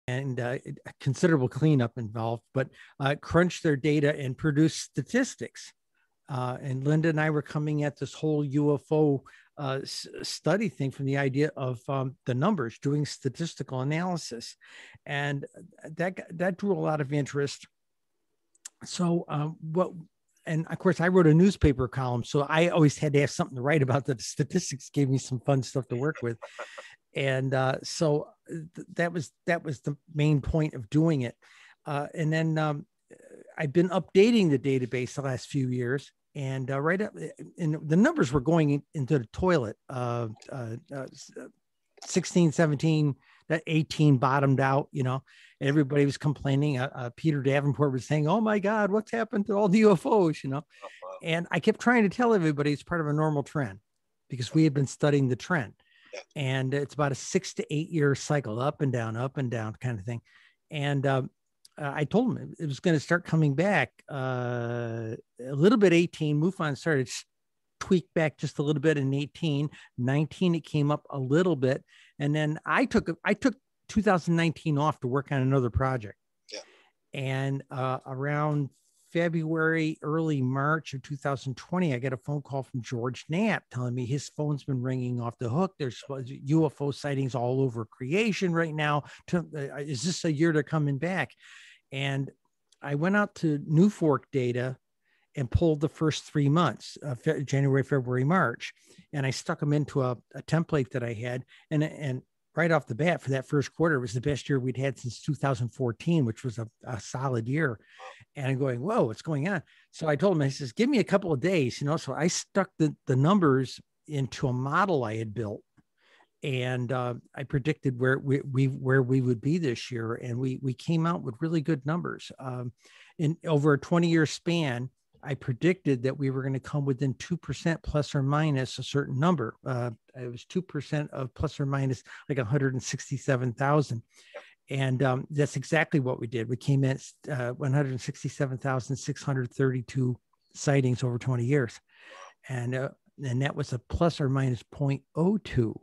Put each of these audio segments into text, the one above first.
and a considerable cleanup involved, but crunched their data and produced statistics. And Linda and I were coming at this whole UFO study thing from the idea of the numbers, doing statistical analysis, and that drew a lot of interest. So and of course, I wrote a newspaper column, so I always had to have something to write about. The statistics gave me some fun stuff to work with, and so that was the main point of doing it. And then I've been updating the database the last few years, and right up, and the numbers were going into the toilet. 16, 17, that 18 bottomed out, everybody was complaining. Peter Davenport was saying, "Oh my God, what's happened to all the UFOs?" And I kept trying to tell everybody it's part of a normal trend, because we had been studying the trend, and it's about a 6 to 8 year cycle, up and down kind of thing. And I told him it was going to start coming back a little bit. 18, MUFON started tweaked back just a little bit in 18. 19, it came up a little bit, and then I took 2019 off to work on another project. And around February, early March of 2020, I got a phone call from George Knapp telling me his phone's been ringing off the hook. There's UFO sightings all over creation right now. Is this a year they're coming back? And I went out to New Fork data and pulled the first 3 months, January, February, March. And I stuck them into a template that I had. And right off the bat, for that first quarter, it was the best year we'd had since 2014, which was a solid year. And I'm going, whoa, what's going on? So I told him, I says, give me a couple of days, so I stuck the numbers into a model I had built. And I predicted where we would be this year. And we came out with really good numbers. In over a 20-year span, I predicted that we were going to come within 2% plus or minus a certain number. It was 2% of plus or minus like 167,000. And that's exactly what we did. We came in at 167,632 sightings over 20 years. And that was a plus or minus 0.02,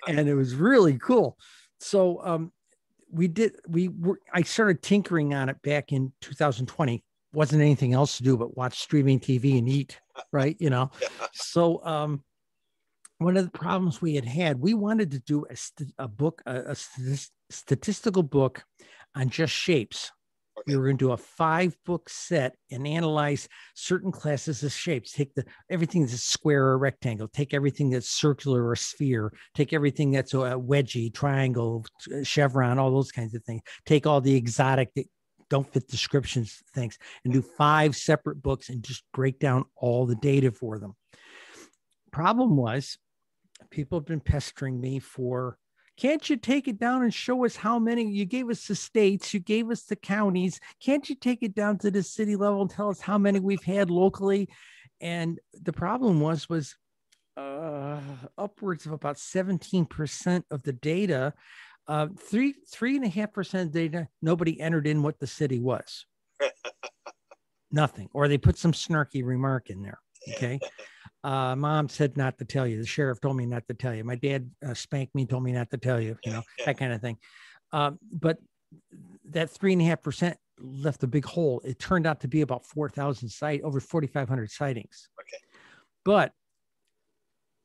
and it was really cool. So I started tinkering on it back in 2020. Wasn't anything else to do but watch streaming TV and eat, right? So one of the problems we had, we wanted to do a book, a statistical book on just shapes. We were going to do a 5-book set and analyze certain classes of shapes. Take everything that's square or rectangle, take everything that's circular or sphere, take everything that's a wedgie, triangle, chevron, all those kinds of things. Take all the exotic that don't fit descriptions things, and do 5 separate books and just break down all the data for them. Problem was, people have been pestering me for, can't you take it down and show us how many? You gave us the states, you gave us the counties. Can't you take it down to the city level and tell us how many we've had locally? And the problem was upwards of about 17% of the data, 3.5% of the data, nobody entered in what the city was. Nothing. Or they put some snarky remark in there. Okay. Mom said not to tell you. The sheriff told me not to tell you. My dad spanked me, told me not to tell you, that kind of thing. But that 3.5% left a big hole. It turned out to be about 4,000 over 4,500 sightings. Okay. But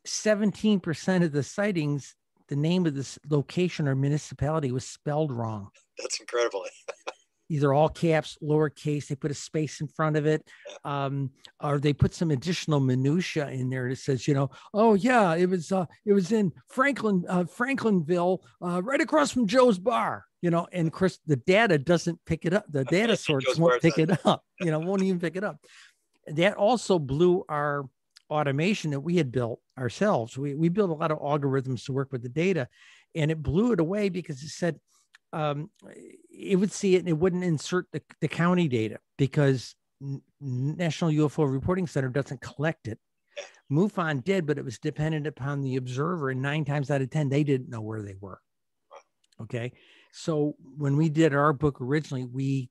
17% of the sightings, the name of this location or municipality was spelled wrong. That's incredible. Either all caps, lowercase, they put a space in front of it, or they put some additional minutia in there that says, oh yeah, it was in Franklinville, right across from Joe's Bar, and of course the data doesn't pick it up. The data source won't pick it up, won't even pick it up. That also blew our automation that we had built ourselves. We built a lot of algorithms to work with the data, and it blew it away because it said, it would see it and it wouldn't insert the county data because National UFO Reporting Center doesn't collect it. MUFON did, but it was dependent upon the observer, and 9 times out of 10, they didn't know where they were. Okay. So when we did our book originally, we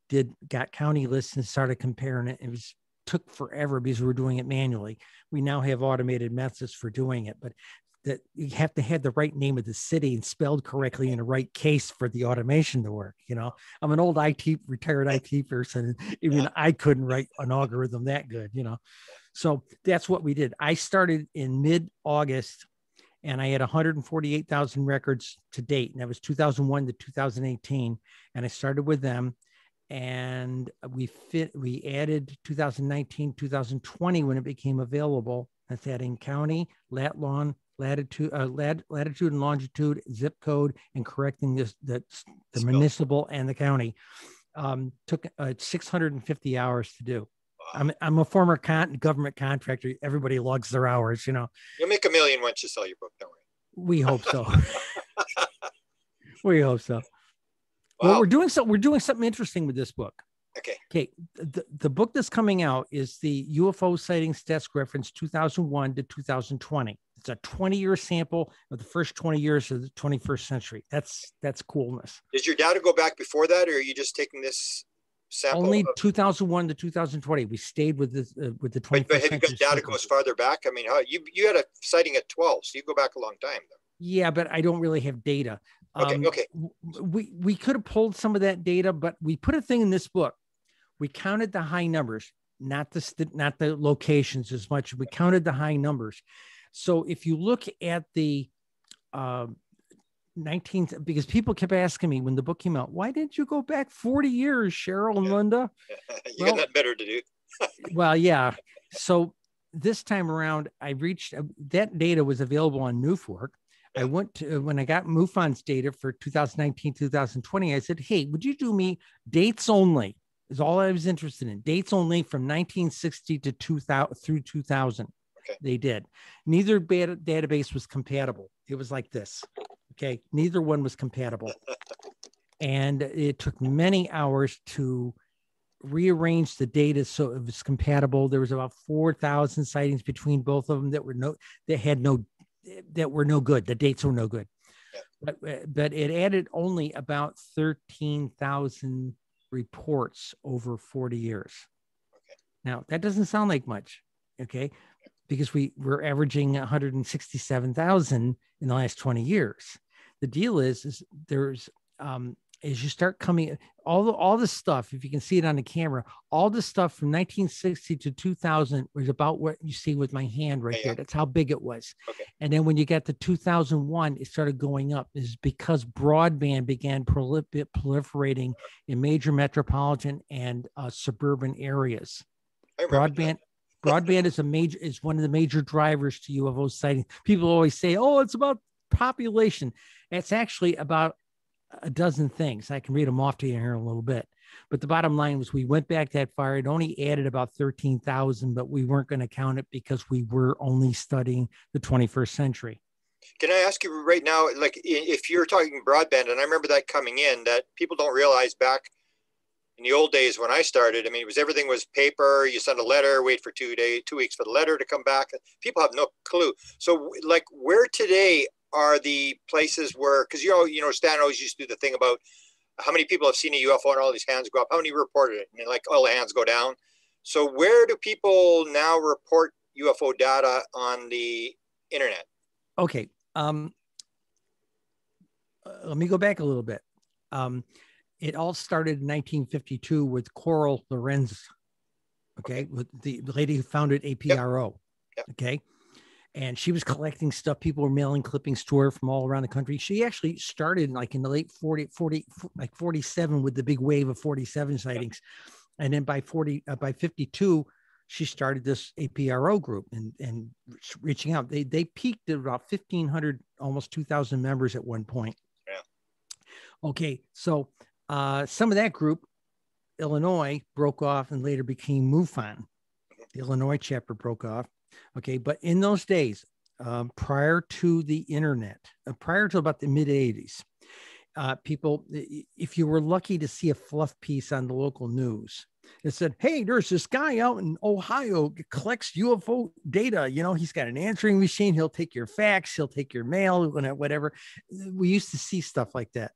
got county lists and started comparing it. It took forever because we were doing it manually. We now have automated methods for doing it, but that you have to have the right name of the city and spelled correctly in the right case for the automation to work. I'm an old retired IT person. Even I couldn't write an algorithm that good, So that's what we did. I started in mid-August and I had 148,000 records to date. And that was 2001 to 2018. And I started with them. And we added 2019, 2020 when it became available. That's adding county, latitude and longitude, zip code, and correcting the municipal and the county. Took 650 hours to do. I'm a former government contractor. Everybody logs their hours, You'll make $1 million once you sell your book, don't worry. We hope so. We hope so. Wow. Well, we're doing something interesting with this book. Okay. The book that's coming out is the UFO Sightings Desk Reference 2001 to 2020. It's a 20-year sample of the first 20 years of the 21st century. That's coolness. Does your data go back before that, or are you just taking this sample? Only 2001 to 2020. We stayed with the 21st century. But have you got data goes farther back? I mean, you had a sighting at 12, so you go back a long time, though. Yeah, but I don't really have data. Okay. We could have pulled some of that data, but we put a thing in this book. We counted the high numbers, not the locations as much. We counted the high numbers. So if you look at the 19th, because people kept asking me when the book came out, why didn't you go back 40 years, Cheryl and Linda? You got nothing better to do. Well, yeah. So this time around, I reached that data was available on Newfork. I went to, when I got MUFON's data for 2019, 2020, I said, hey, would you do me dates only? Is all I was interested in. Dates only from 1960 to 2000 through 2000. Okay. They did. Neither database was compatible. It was like this. Okay. Neither one was compatible. And it took many hours to rearrange the data so it was compatible. There was about 4,000 sightings between both of them that were no good. The dates were no good. Yeah. But it added only about 13,000 reports over 40 years. Okay. Now that doesn't sound like much. Okay. Because we're averaging 167,000 in the last 20 years. The deal is there's, as you start coming, all the stuff, if you can see it on the camera, all the stuff from 1960 to 2000 was about what you see with my hand right there. That's how big it was. Okay. And then when you got to 2001, it started going up. Is because broadband began proliferating in major metropolitan and suburban areas. Broadband is one of the major drivers to UFO sightings. People always say, "Oh, it's about population." It's actually about a dozen things. I can read them off to you here in a little bit. But the bottom line was we went back that far. It only added about 13,000, but we weren't going to count it because we were only studying the 21st century. Can I ask you right now, like if you're talking broadband, and I remember that coming in, that people don't realize back in the old days when I started, I mean, everything was paper. You send a letter, wait for 2 weeks for the letter to come back. People have no clue. So like where today are the places where, because Stan always used to do the thing about how many people have seen a UFO and all these hands go up, how many reported it, and like all the hands go down. So where do people now report UFO data on the internet? Okay. Let me go back a little bit. It all started in 1952 with Coral Lorenz. Okay. With the lady who founded APRO. Yep. Okay. And she was collecting stuff. People were mailing clippings to her from all around the country. She actually started like in the late 47 with the big wave of 47 sightings. And then by 52, she started this APRO group and reaching out. They peaked at about 1,500, almost 2,000 members at one point. Yeah. Okay. So some of that group, Illinois, broke off and later became MUFON. The Illinois chapter broke off. Okay, but in those days, prior to the internet, prior to about the mid 80s, people, if you were lucky to see a fluff piece on the local news, it said, hey, there's this guy out in Ohio collects UFO data. He's got an answering machine. He'll take your fax. He'll take your mail, whatever. We used to see stuff like that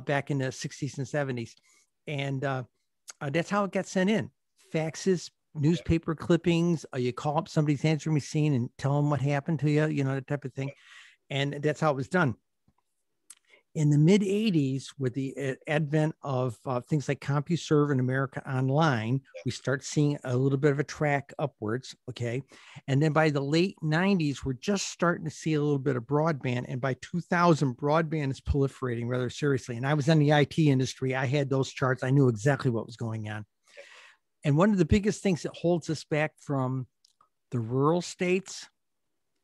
back in the 60s and 70s. And that's how it got sent in. Faxes, newspaper clippings. You call up somebody's answering machine and tell them what happened to you, that type of thing. And that's how it was done. In the mid 80s, with the advent of things like CompuServe and America Online, we start seeing a little bit of a track upwards. Okay. And then by the late 90s, we're just starting to see a little bit of broadband. And by 2000, broadband is proliferating rather seriously. And I was in the IT industry. I had those charts. I knew exactly what was going on. And one of the biggest things that holds us back from the rural states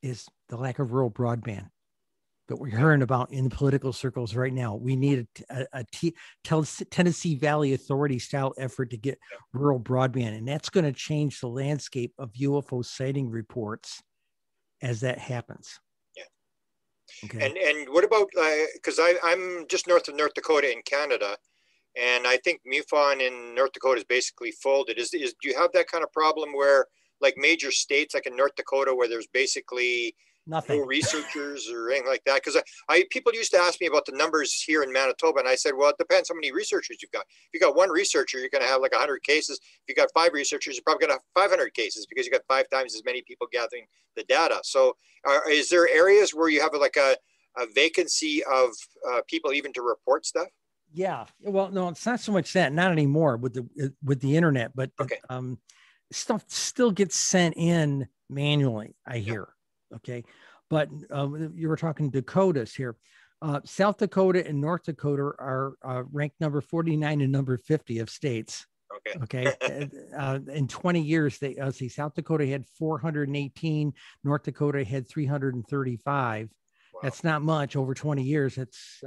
is the lack of rural broadband that we're hearing about in the political circles right now. We need a Tennessee Valley Authority style effort to get rural broadband. And that's going to change the landscape of UFO sighting reports as that happens. Yeah. Okay. And what about, because I'm just north of North Dakota in Canada, and I think MUFON in North Dakota is basically folded. Do you have that kind of problem where, like, major states like in North Dakota where there's basically nothing, no researchers or anything like that? Because people used to ask me about the numbers here in Manitoba, and I said, well, it depends how many researchers you've got. If you got one researcher, you're going to have like 100 cases. If you got 5 researchers, you're probably going to have 500 cases because you got 5 times as many people gathering the data. So is there areas where you have like a vacancy of people even to report stuff? Yeah, well, no, it's not so much that, not anymore with the internet, but stuff still gets sent in manually, I hear. Okay, but you were talking Dakotas here. South Dakota and North Dakota are ranked number 49 and number 50 of states. Okay. In 20 years, South Dakota had 418, North Dakota had 335. Wow. That's not much over 20 years. That's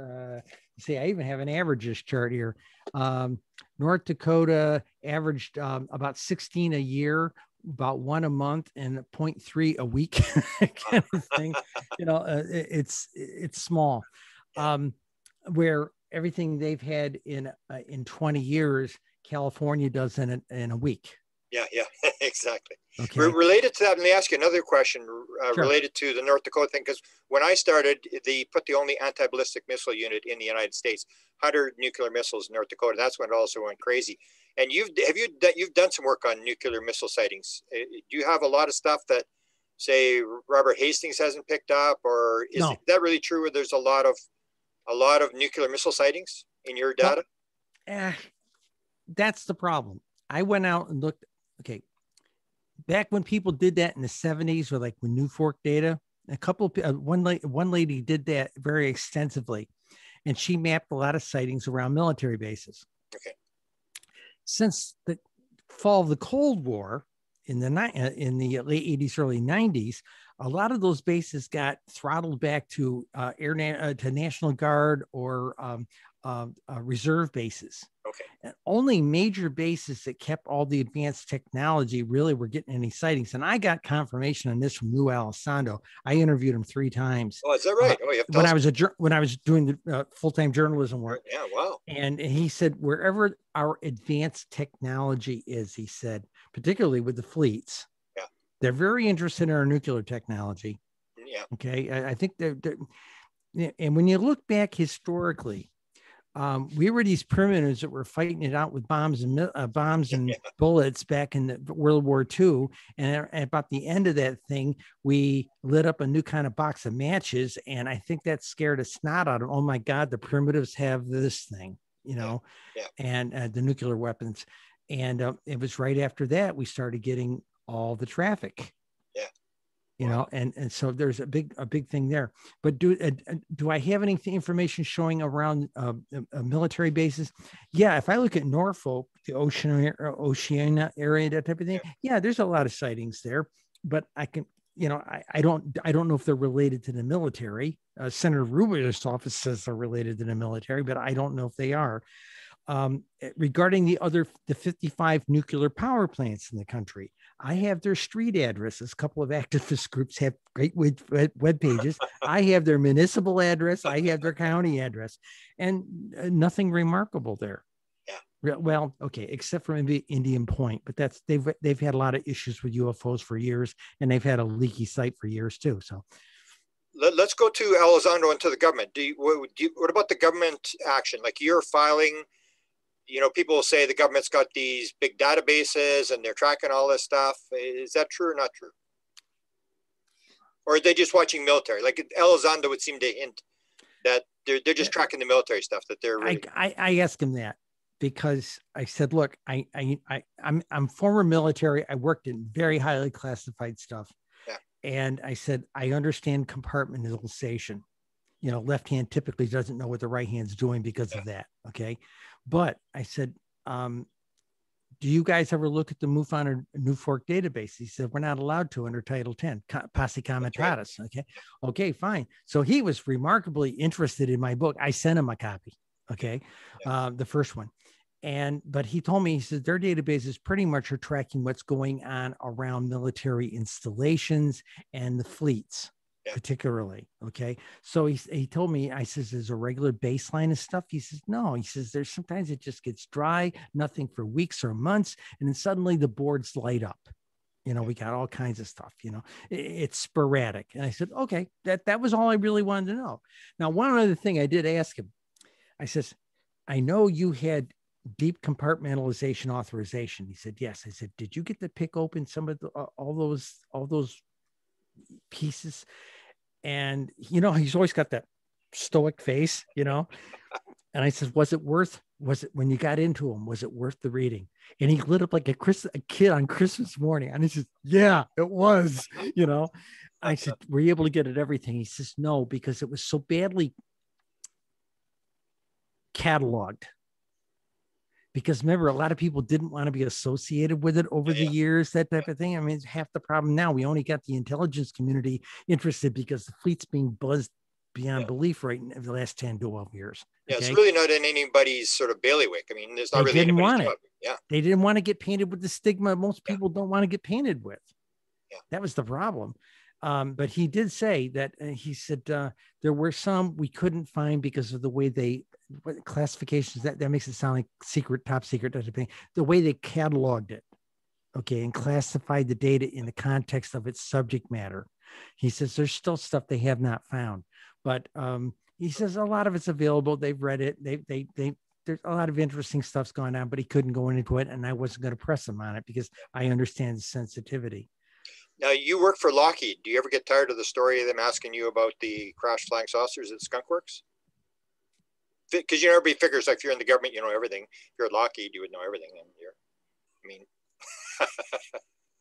see, I even have an averages chart here. North Dakota averaged about 16 a year, about 1 a month, and 0.3 a week kind of thing. It's small. Where everything they've had in 20 years, California does in a week. Yeah, exactly. Okay. Related to that, let me ask you another question related to the North Dakota thing, because when I started, they put the only anti-ballistic missile unit in the United States, 100 nuclear missiles in North Dakota. That's when it also went crazy. And you've done some work on nuclear missile sightings. Do you have a lot of stuff that, say, Robert Hastings hasn't picked up, or is that really true? Where there's a lot of nuclear missile sightings in your data? Well, that's the problem. I went out and looked. Okay, back when people did that in the 70s, with like with New Fork data, one lady did that very extensively, and she mapped a lot of sightings around military bases. Okay. Since the fall of the Cold War in the late 80s, early 90s, a lot of those bases got throttled back to to National Guard or reserve bases. Okay. And only major bases that kept all the advanced technology really were getting any sightings. And I got confirmation on this from Lou Alessandro. I interviewed him 3 times. Oh, is that right? When I was doing the full-time journalism work. Yeah, wow. And he said, wherever our advanced technology is, he said, particularly with the fleets, they're very interested in our nuclear technology. Yeah. Okay. I think they're and when you look back historically, we were these primitives that were fighting it out with bombs and bullets back in the World War II. And about the end of that thing, we lit up a new kind of box of matches. And I think that scared a snot out of, oh my God, the primitives have this thing, and the nuclear weapons. And it was right after that we started getting all the traffic. And so there's a big thing there. But do I have any information showing around military bases? Yeah, if I look at Norfolk, the Oceania area, that type of thing, there's a lot of sightings there. But I can, I don't know if they're related to the military. Senator Rubio's office says they're related to the military, but I don't know if they are. Regarding the 55 nuclear power plants in the country, I have their street addresses. A couple of activist groups have great web pages. I have their municipal address. I have their county address, and nothing remarkable there. Yeah. Well, okay, except for maybe Indian Point, but they've had a lot of issues with UFOs for years, and they've had a leaky site for years too. So. Let's go to Elizondo and to the government. What about the government action? Like you're filing people will say the government's got these big databases and they're tracking all this stuff. Is that true or not true? Or are they just watching military? Like Elizondo would seem to hint that they're just tracking the military stuff, that they're really... I asked him that because I said, look, I'm former military. I worked in very highly classified stuff. Yeah. And I said, I understand compartmentalization. Left hand typically doesn't know what the right hand's doing because of that. Okay. But I said, do you guys ever look at the MUFON or New Fork database? He said, we're not allowed to under Title 10, Posse Comitatus. Right. Okay. Okay, fine. So he was remarkably interested in my book. I sent him a copy. Okay. Yeah. The first one. But he told me, he said, their databases pretty much are tracking what's going on around military installations and the fleets. Yeah. Particularly. Okay. So he told me, I says, there's a regular baseline of stuff. He says, no, he says, there's sometimes it just gets dry, nothing for weeks or months. And then suddenly the boards light up. We got all kinds of stuff, it's sporadic. And I said, okay, that was all I really wanted to know. Now, one other thing I did ask him, I says, I know you had deep compartmentalization authorization. He said, yes. I said, did you get to pick open some of all those pieces? And he's always got that stoic face, and I said, was it when you got into him, was it worth the reading? And he lit up like a kid on Christmas morning. And he says, yeah, it was. I said, were you able to get at everything? He says, no, because it was so badly cataloged. Because remember, a lot of people didn't want to be associated with it over the years, that type of thing. I mean, it's half the problem now. We only got the intelligence community interested because the fleet's being buzzed beyond belief right in the last 10, 12 years. Yeah, okay? It's really not in anybody's sort of bailiwick. I mean, there's not really anybody's job. Yeah. They didn't want to get painted with the stigma most people don't want to get painted with. Yeah. That was the problem. But he did say that, he said there were some we couldn't find because of the way classifications, that makes it sound like secret, top secret, type of thing. The way they cataloged it, okay, and classified the data in the context of its subject matter. He says there's still stuff they have not found, but he says a lot of it's available. They've read it. There's a lot of interesting stuff's going on, but he couldn't go into it, and I wasn't going to press him on it because I understand the sensitivity. Now, you work for Lockheed. Do you ever get tired of the story of them asking you about the crash flying saucers at Skunk Works? Because everybody figures like if you're in the government, you know everything. If you're at Lockheed, you would know everything. And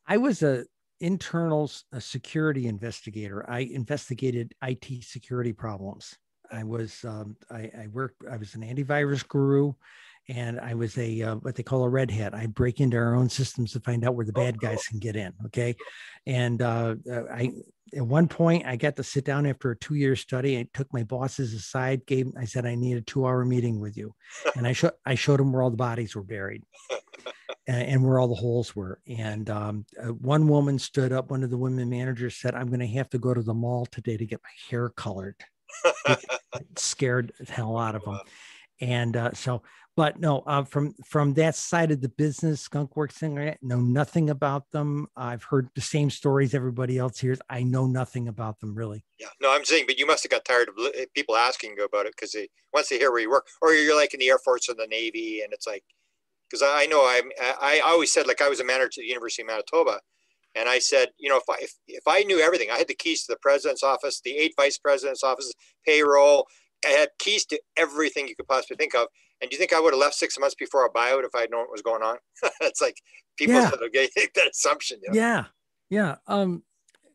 I was a internal security investigator. I investigated IT security problems. I was I was an antivirus guru, and I was a what they call a red hat. I break into our own systems to find out where the bad guys can get in. Okay, and at one point I got to sit down after a 2-year study. I took my bosses aside, I said, I need a 2-hour meeting with you, and I showed them where all the bodies were buried. And where all the holes were. And one woman stood up, one of the women managers said, I'm going to have to go to the mall today to get my hair colored. It scared the hell out of them. And but no, from that side of the business, Skunk Works thing, I know nothing about them. I've heard the same stories everybody else hears. I know nothing about them, really. Yeah, no, I'm saying, but you must have got tired of people asking you about it because once they hear where you work, or you're like in the Air Force or the Navy, and it's like, because I know I always said, like, I was a manager at the University of Manitoba, and I said, if I knew everything, I had the keys to the president's office, the 8 vice president's office, payroll, I had keys to everything you could possibly think of. And do you think I would have left 6 months before a buyout if I had known what was going on? It's like people said, okay, make that assumption. Yeah.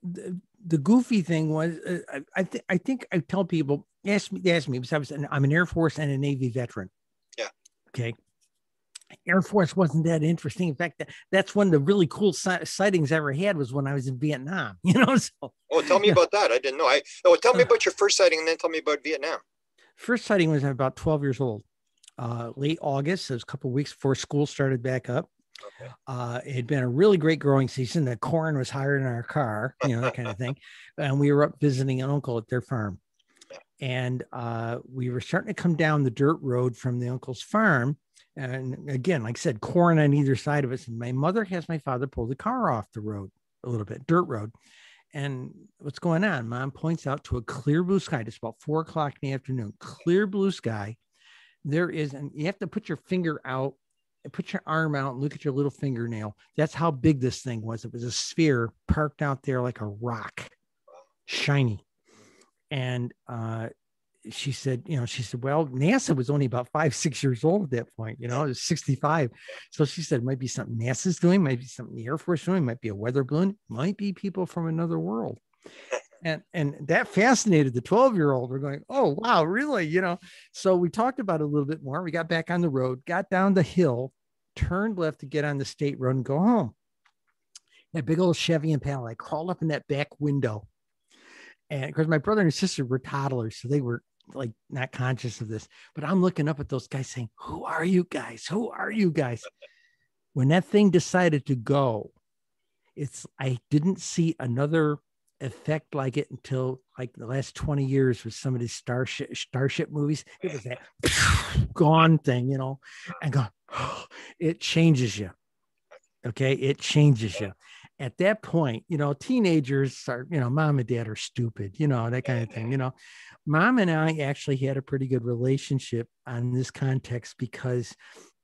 The goofy thing was, I think I tell people, ask me because I'm an Air Force and a Navy veteran. Yeah. Okay. Air Force wasn't that interesting. In fact, that's one of the really cool sightings I ever had was when I was in Vietnam. So. Oh, tell me about that. I didn't know. Tell me about your first sighting, and then tell me about Vietnam. First sighting was about 12 years old. Late August. It was a couple of weeks before school started back up. Okay. It had been a really great growing season. The corn was higher than our car, that kind of thing. And we were up visiting an uncle at their farm. And we were starting to come down the dirt road from the uncle's farm. And again, like I said, corn on either side of us. And my mother has my father pull the car off the road a little bit, dirt road. And what's going on? Mom points out to a clear blue sky. It's about 4:00 in the afternoon, clear blue sky. there is, and you have to put your finger out, put your arm out and look at your little fingernail. That's how big this thing was. It was a sphere parked out there like a rock, shiny. And she said, well, NASA was only about 5-6 years old at that point, it was 65. So she said, it might be something NASA's doing, might be something the Air Force doing, might be a weather balloon, might be people from another world. And that fascinated the 12-year-old. We're going, oh, wow, really? So we talked about it a little bit more. We got back on the road, got down the hill, turned left to get on the state road and go home. That big old Chevy Impala, I crawled up in that back window. And of course, my brother and sister were toddlers, so they were like not conscious of this. But I'm looking up at those guys saying, who are you guys? Who are you guys? When that thing decided to go, I didn't see another effect like it until like the last 20 years with some of these starship movies. It was that gone thing, and go, it changes you. Okay. It changes you. At that point, teenagers are, mom and dad are stupid, that kind of thing. Mom and I actually had a pretty good relationship on this context because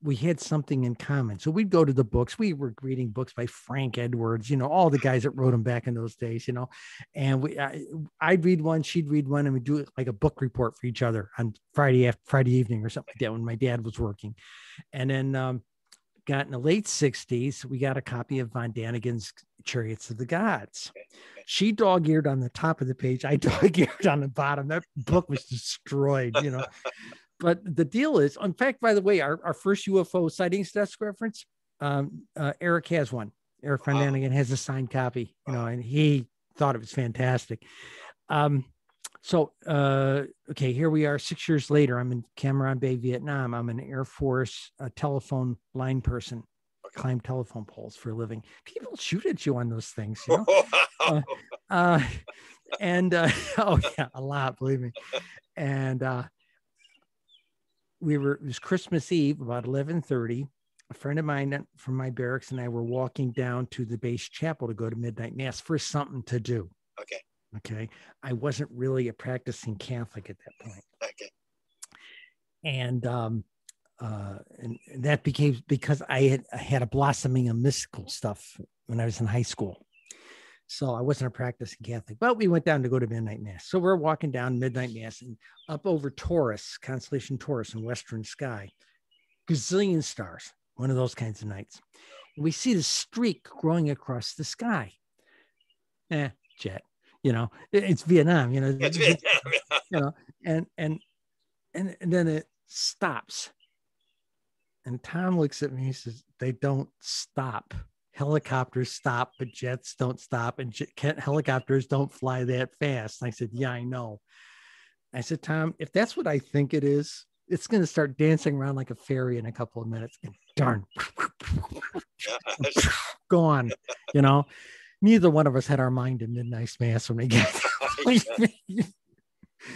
we had something in common. So we'd go to the books. We were reading books by Frank Edwards, all the guys that wrote them back in those days, and I'd read one, she'd read one, and we'd do it like a book report for each other on Friday evening or something like that when my dad was working. And then got in the late 60s, we got a copy of Von Daniken's Chariots of the Gods. She dog-eared on the top of the page. I dog-eared on the bottom. That book was destroyed, But the deal is, in fact, by the way, our first UFO sightings desk reference, Eric has one. Eric Von Daniken has a signed copy, and he thought it was fantastic. So, here we are 6 years later. I'm in Cam Ranh Bay, Vietnam. I'm an Air Force telephone line person, climb telephone poles for a living. People shoot at you on those things, and oh yeah, a lot, believe me. And it was Christmas Eve, about 11:30. A friend of mine from my barracks and I were walking down to the base chapel to go to midnight mass for something to do. Okay. I wasn't really a practicing Catholic at that point. Okay. And that became because I had a blossoming of mystical stuff when I was in high school. So I wasn't a practicing Catholic, but we went down to go to midnight mass. So we're walking down midnight mass and up over Taurus, constellation Taurus in western sky, gazillion stars, one of those kinds of nights. And we see the streak growing across the sky. Jet, it's Vietnam, It's Vietnam, and then it stops. And Tom looks at me and he says, they don't stop. Helicopters stop, but jets don't stop, and helicopters don't fly that fast. And I said, yeah, I know. I said, Tom, if that's what I think it is, it's going to start dancing around like a fairy in a couple of minutes. And darn, gone. Neither one of us had our mind in midnight mass when we get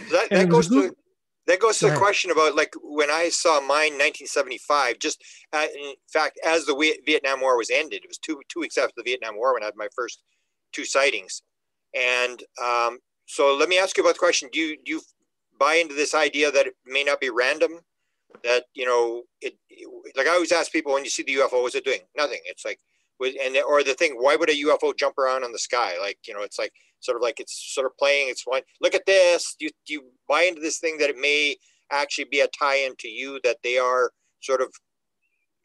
that goes to the question about, like, when I saw mine 1975, just in fact, as the Vietnam War was ended, it was two weeks after the Vietnam War when I had my first two sightings. And so let me ask you about the question. Do you buy into this idea that it may not be random? That, like I always ask people, when you see the UFO, what's it doing? Nothing. It's like, or the thing, why would a UFO jump around on the sky? Like, it's like, it's sort of playing its one. Look at this. Do you buy into this thing that it may actually be a tie-in to you, that they are sort of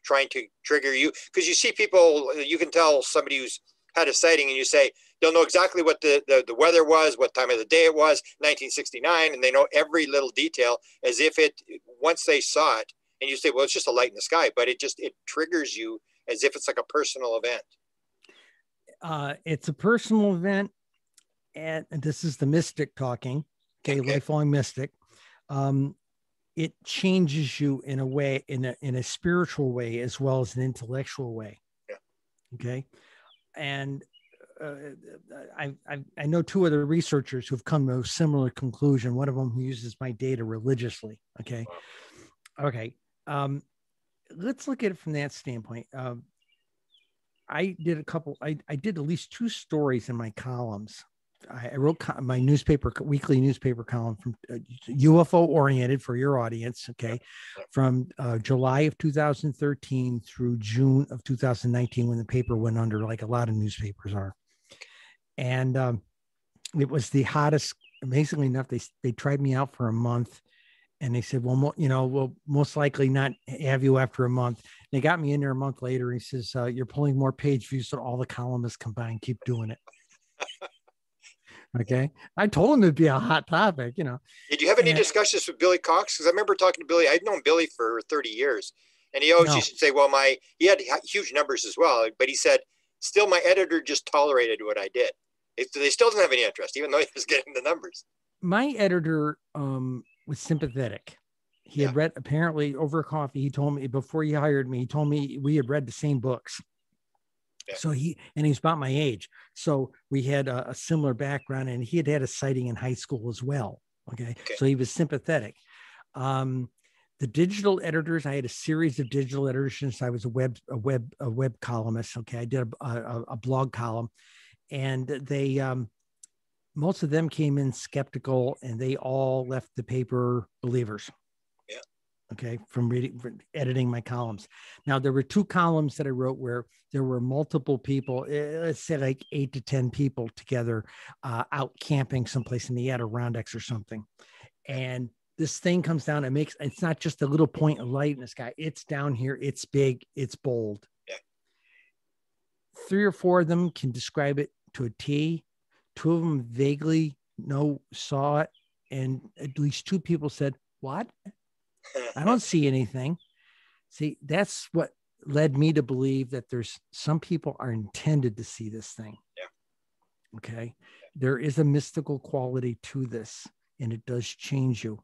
trying to trigger you? Because you see people, you can tell somebody who's had a sighting, and you say, they'll know exactly what the weather was, what time of the day it was, 1969, and they know every little detail as if once they saw it, and you say, well, it's just a light in the sky, but it triggers you as if it's like a personal event. It's a personal event. And this is the mystic talking, okay. Lifelong mystic. It changes you in a way, in a spiritual way, as well as an intellectual way. Yeah. Okay. And I know two other researchers who've come to a similar conclusion. One of them who uses my data religiously. Okay. Wow. Okay. Let's look at it from that standpoint. I did at least two stories in my columns I wrote my weekly newspaper column from UFO oriented for your audience. Okay. From July of 2013 through June of 2019, when the paper went under, like a lot of newspapers are. And it was the hottest. Amazingly enough, they tried me out for a month, and they said, well, we'll most likely not have you after a month. They got me in there a month later. And he says, you're pulling more page views than all the columnists combined. Keep doing it. Okay. I told him it'd be a hot topic, Did you have any discussions with Billy Cox? Because I remember talking to Billy. I'd known Billy for 30 years. And he always used to say, well, he had huge numbers as well. But he said, still, my editor just tolerated what I did. They still didn't have any interest, even though he was getting the numbers. My editor was sympathetic. He had read, apparently over coffee, he told me before he hired me, he told me we had read the same books. Yeah. So he's about my age. So we had a similar background, and he had a sighting in high school as well. Okay. So he was sympathetic. The digital editors, I had a series of digital editors since I was a web columnist. Okay. I did a blog column, and they, most of them came in skeptical, and they all left the paper believers. Yeah. Okay. From editing my columns. Now, there were 2 columns that I wrote where there were multiple people, let's say like 8 to 10 people together, out camping someplace in the Adirondacks or something. And this thing comes down and it's not just a little point of light in the sky. It's down here. It's big. It's bold. Yeah. 3 or 4 of them can describe it to a T. 2 of them vaguely saw it. And at least 2 people said, what? I don't see anything. See, that's what led me to believe that there's some people are intended to see this thing. Yeah. Okay. There is a mystical quality to this, and it does change you.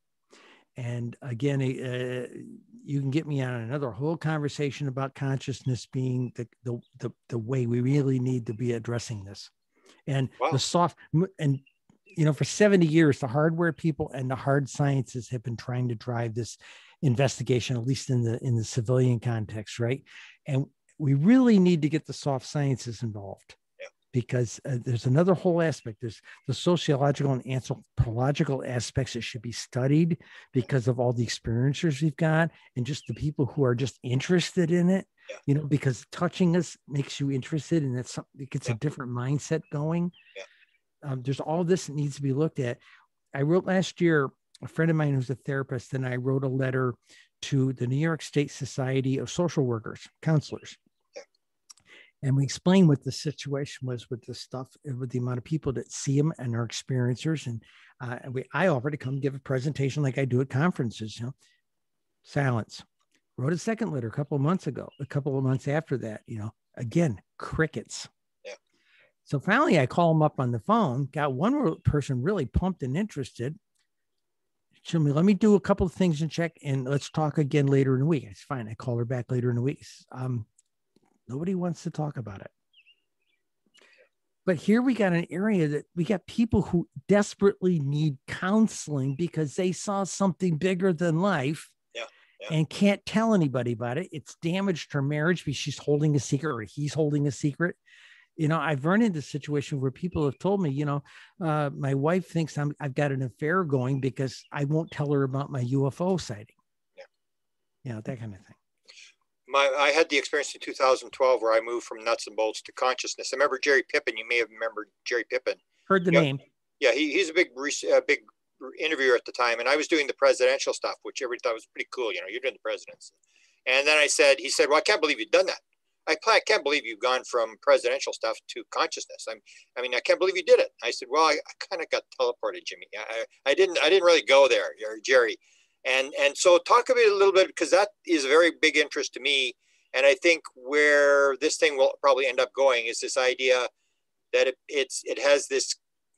And again, you can get me on another whole conversation about consciousness being the way we really need to be addressing this. And the soft, and for 70 years, the hardware people and the hard sciences have been trying to drive this investigation, at least in the civilian context, right? And we really need to get the soft sciences involved, because there's another whole aspect. There's the sociological and anthropological aspects that should be studied because of all the experiencers we've got, and just the people who are just interested in it. Because touching us makes you interested, and that's something, it gets a different mindset going. There's all this that needs to be looked at. I wrote last year, a friend of mine who's a therapist, and I wrote a letter to the New York State Society of Social Workers, counselors. And we explained what the situation was with this stuff, with the amount of people that see them and are experiencers. And I offered to come give a presentation like I do at conferences. Silence. Wrote a second letter a couple of months after that, again, crickets. Yeah. So finally I call them up on the phone, got one person really pumped and interested. She told me, let me do a couple of things and check, and let's talk again later in the week. It's fine. I call her back later in the week. Nobody wants to talk about it. But here we got an area that we got people who desperately need counseling because they saw something bigger than life. And can't tell anybody about it. It's damaged her marriage because she's holding a secret, or he's holding a secret. I've run into situations where people have told me, my wife thinks I've got an affair going because I won't tell her about my UFO sighting. Yeah. That kind of thing. I had the experience in 2012 where I moved from nuts and bolts to consciousness. I remember Jerry Pippin. You may have remembered Jerry Pippin. Heard the name. Yeah, he's a big interviewer at the time, and I was doing the presidential stuff, which everybody thought was pretty cool. You're doing the presidents. And then he said, well, I can't believe you've done that. I can't believe you've gone from presidential stuff to consciousness. I can't believe you did it. I said, well, I kind of got teleported, Jimmy. I didn't really go there, Jerry. And so talk a little bit, because that is a very big interest to me. And I think where this thing will probably end up going is this idea that it has this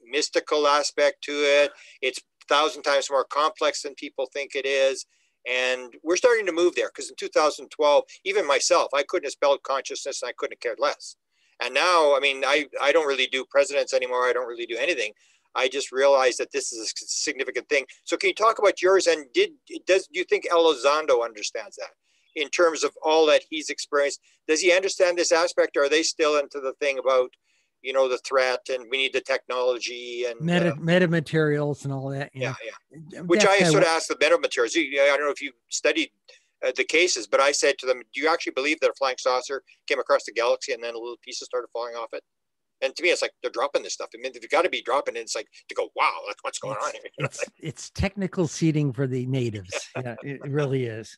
mystical aspect to it. It's 1,000 times more complex than people think it is. And we're starting to move there, because in 2012, even myself, I couldn't have spelled consciousness, and I couldn't have cared less. And now, I don't really do presidents anymore. I don't really do anything. I just realized that this is a significant thing. So can you talk about yours? And do you think Elizondo understands that in terms of all that he's experienced? Does he understand this aspect, or are they still into the thing about, you know, the threat, and we need the technology and metamaterials and all that. Yeah. Which I sort of asked the metamaterials. I don't know if you studied the cases, but I said to them, do you actually believe that a flying saucer came across the galaxy and then a little pieces started falling off it? And to me, it's like, they're dropping this stuff. I mean, they've got to be dropping it. It's like to go, wow, that's what's going on here. It's technical seating for the natives. Yeah, it really is.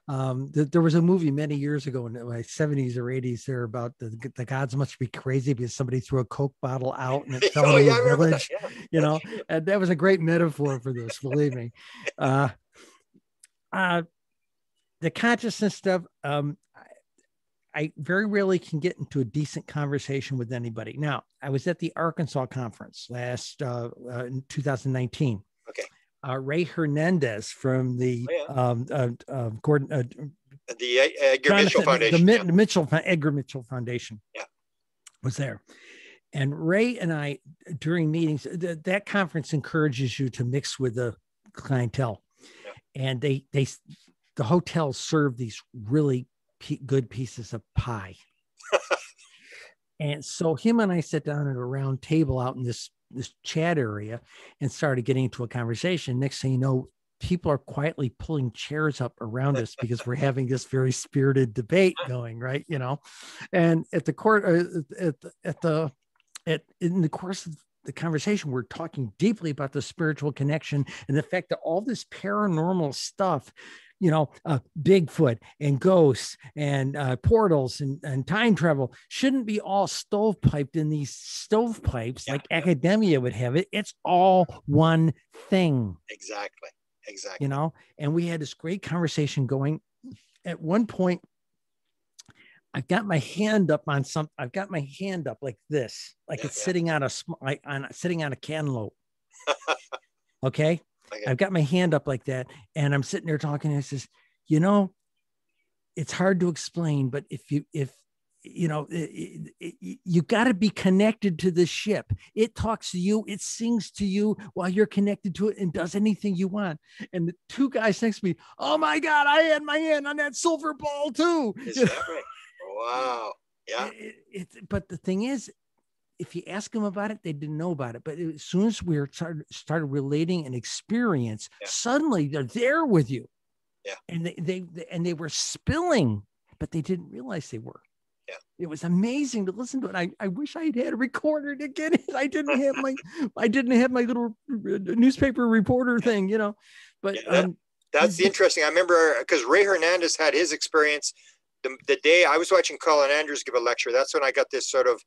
There was a movie many years ago in the 70s or 80s there about the gods must be crazy because somebody threw a Coke bottle out and it fell into the village. Yeah. You know, and that was a great metaphor for this, believe me. The consciousness stuff, I very rarely can get into a decent conversation with anybody. Now, I was at the Arkansas conference last in 2019. Okay. Ray Hernandez from the Gordon, the Edgar Mitchell Foundation, the Edgar Mitchell Foundation, was there. And Ray and I, during meetings, that conference encourages you to mix with the clientele, and the hotels serve these really good pieces of pie. And so him and I sat down at a round table out in this chat area and started getting into a conversation. Next thing you know, people are quietly pulling chairs up around us because we're having this very spirited debate going, right? You know, and at the court, in the course of the conversation, we're talking deeply about the spiritual connection and the fact that all this paranormal stuff, you know, Bigfoot and ghosts and portals and time travel shouldn't be all stovepiped in these stovepipes like academia would have it. It's all one thing. Exactly. You know, and we had this great conversation going. At one point, I've got my hand up on I've got my hand up like this, like it's sitting on sitting on a cantaloupe. Okay. I've got my hand up like that, and I'm sitting there talking. And it says, you know, it's hard to explain, but if you know, you got to be connected to the ship. It talks to you, it sings to you while you're connected to it, and does anything you want. And the two guys next to me, oh my God, I had my hand on that silver ball too. Is that right? Wow. Yeah. But the thing is, if you ask them about it, they didn't know about it. But as soon as we started relating an experience, suddenly they're there with you. Yeah. And they were spilling, but they didn't realize they were. Yeah. It was amazing to listen to it. I wish I had a recorder to get it. I didn't have my little newspaper reporter thing, you know. But that's interesting. I remember because Ray Hernandez had his experience the day I was watching Colin Andrews give a lecture. That's when I got this sort of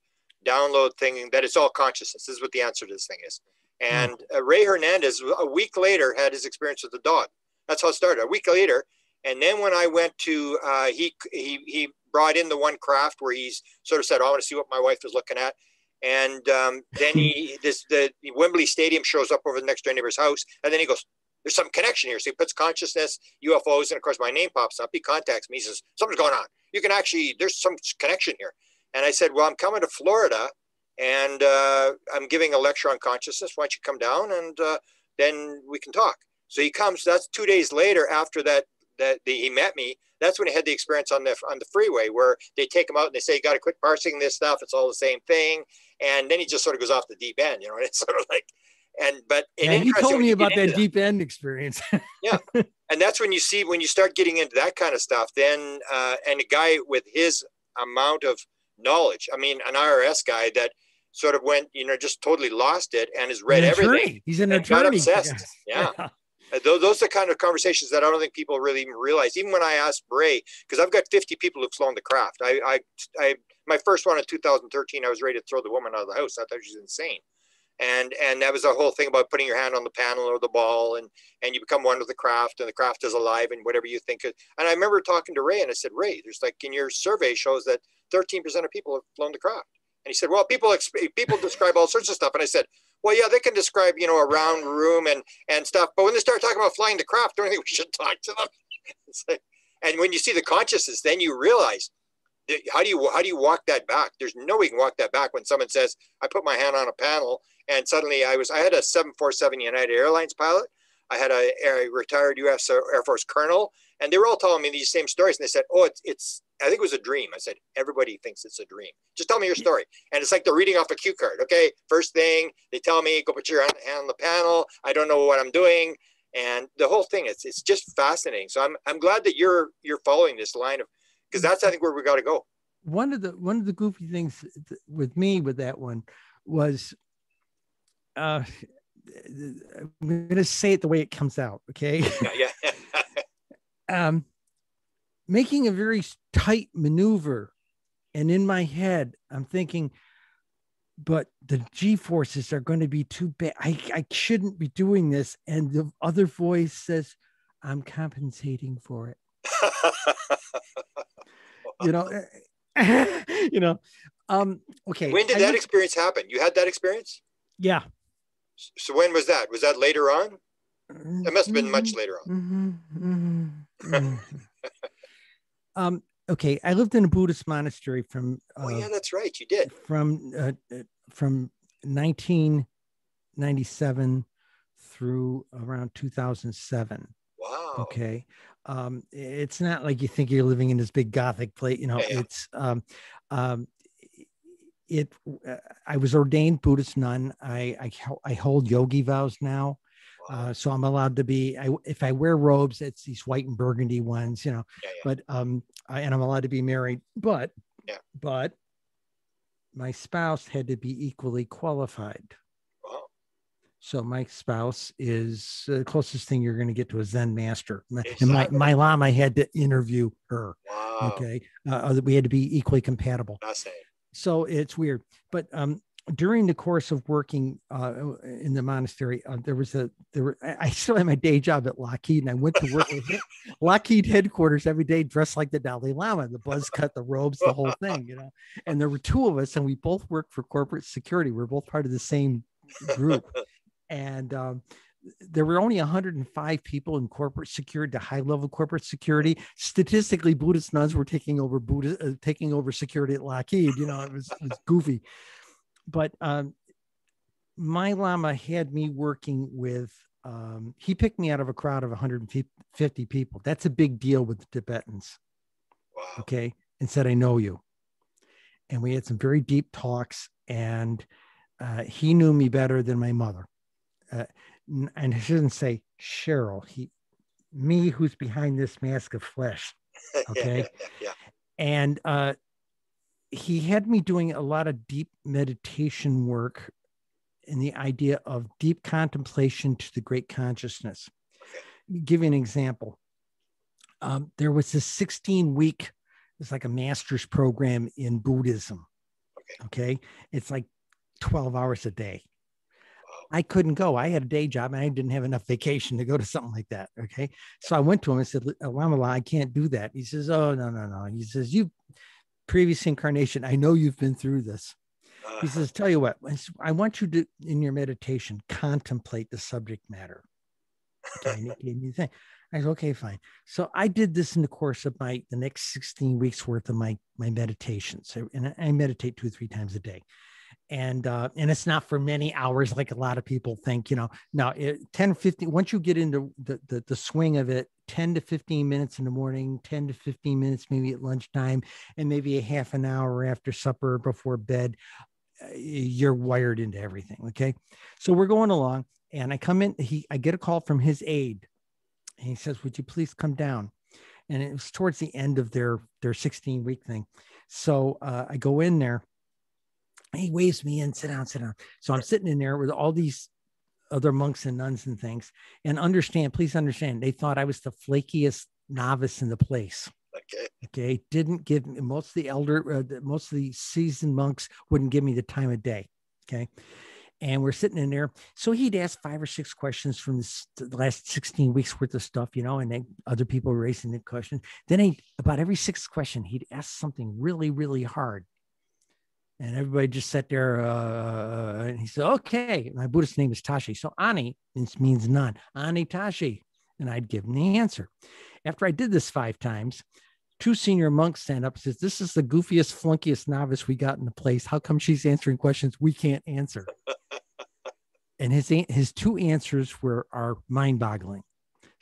download thing that it's all consciousness. This is what the answer to this thing is. And Ray Hernandez, a week later, had his experience with the dog. That's how it started. A week later, and then when I went to, he brought in the one craft where he's sort of said, "I want to see what my wife is looking at." And then the Wembley Stadium shows up over the next door neighbor's house, and then he goes, "There's some connection here." So he puts consciousness, UFOs, and of course my name pops up. He contacts me. He says, "Something's going on. You can actually, there's some connection here." And I said, "Well, I'm coming to Florida, and I'm giving a lecture on consciousness. Why don't you come down, and then we can talk." So he comes. That's 2 days later after he met me. That's when he had the experience on the freeway where they take him out and they say, "You got to quit parsing this stuff. It's all the same thing." And then he just sort of goes off the deep end, you know. And it's sort of like, he told me about that deep end experience. Yeah, and that's when you start getting into that kind of stuff. Then and a guy with his amount of knowledge, I mean, an IRS guy that sort of went, you know, just totally lost it and has read everything. He's an attorney. Got obsessed. Yeah. Those are the kind of conversations that I don't think people really even realize. Even when I asked Bray, because I've got 50 people who've flown the craft. My first one in 2013, I was ready to throw the woman out of the house. I thought she was insane. And that was the whole thing about putting your hand on the panel or the ball, and you become one with the craft, and the craft is alive, and whatever you think. And I remember talking to Ray, and I said, "Ray, there's like in your survey shows that 13% of people have flown the craft." And he said, "Well, people describe all sorts of stuff." And I said, "Well, yeah, they can describe, you know, a round room and stuff, but when they start talking about flying the craft, I don't think we should talk to them." Like, and when you see the consciousness, then you realize, how do you walk that back? There's no way you can walk that back when someone says, "I put my hand on a panel and suddenly I had a 747 United Airlines pilot. I had a retired U.S. Air Force colonel, And they were all telling me these same stories. And they said, oh, it's I think it was a dream. I said, everybody thinks it's a dream. Just tell me your story. And it's like they're reading off a cue card. Okay, first thing, they tell me, go put your hand on the panel. I don't know what I'm doing. And the whole thing, it's just fascinating. So I'm glad that you're following this line of, because that's, I think, where we got to go. One of the goofy things with me with that one was, I'm going to say it the way it comes out. Okay. Yeah. Making a very tight maneuver. And in my head, I'm thinking, but the G-forces are going to be too bad. I shouldn't be doing this. And the other voice says, I'm compensating for it. Okay. When did that experience happen? You had that experience? Yeah. So when was that? Was that later on? It must have been much later on. Okay. I lived in a Buddhist monastery from. Oh yeah, that's right. You did. From 1997 through around 2007. Wow. Okay. It's not like you think you're living in this big Gothic place. It's I was ordained Buddhist nun. I hold yogi vows now. Wow. So I'm allowed to be, if I wear robes, it's these white and burgundy ones, but, and I'm allowed to be married, but my spouse had to be equally qualified. Wow. So my spouse is the closest thing you're going to get to a Zen master. Exactly. And my Lama had to interview her. Wow. Okay. We had to be equally compatible. So it's weird. But during the course of working in the monastery, I still had my day job at Lockheed, and I went to work at Lockheed headquarters every day, dressed like the Dalai Lama, the buzz cut, the robes, the whole thing, And there were two of us, and we both worked for corporate security. We're both part of the same group. And there were only 105 people in corporate security, to high-level corporate security. Statistically, Buddhist nuns were taking over security at Lockheed. It was goofy. But my Lama had me working with, he picked me out of a crowd of 150 people. That's a big deal with the Tibetans. Wow. Okay. And said, I know you. And we had some very deep talks, and he knew me better than my mother. And I shouldn't say Cheryl, me who's behind this mask of flesh. Okay. Yeah. And he had me doing a lot of deep meditation work in the idea of deep contemplation to the great consciousness. Okay. Give you an example. There was this 16-week, it's like a master's program in Buddhism. Okay. It's like 12 hours a day. I couldn't go. I had a day job and I didn't have enough vacation to go to something like that. Okay. So I went to him and said, Lama, I can't do that. He says, oh, no. He says, you previous incarnation, I know you've been through this. He says, tell you what, I want you to, in your meditation, contemplate the subject matter. Okay. And he gave me the thing. I said, okay, fine. So I did this in the course of the next 16 weeks worth of my meditations. And I meditate 2 or 3 times a day. And it's not for many hours like a lot of people think, now 10, 15, once you get into the swing of it, 10 to 15 minutes in the morning, 10 to 15 minutes, maybe at lunchtime, and maybe a half an hour after supper before bed, you're wired into everything. Okay. So we're going along, and I come in, I get a call from his aide, and he says, would you please come down? And it was towards the end of their 16-week thing. So I go in there. He waves me in, sit down. So I'm sitting in there with all these other monks and nuns and things, and please understand, they thought I was the flakiest novice in the place. Okay. Didn't give me, most of the seasoned monks wouldn't give me the time of day. Okay. And we're sitting in there. So he'd ask 5 or 6 questions from the last 16 weeks worth of stuff, and then other people were raising the questions. Then about every 6th question, he'd ask something really, really hard. And everybody just sat there. And he said, okay, my Buddhist name is Tashi. So Ani means none. Ani Tashi. And I'd give him the answer. After I did this 5 times, 2 senior monks stand up and says, this is the goofiest, flunkiest novice we got in the place. How come she's answering questions we can't answer? And his 2 answers are mind-boggling.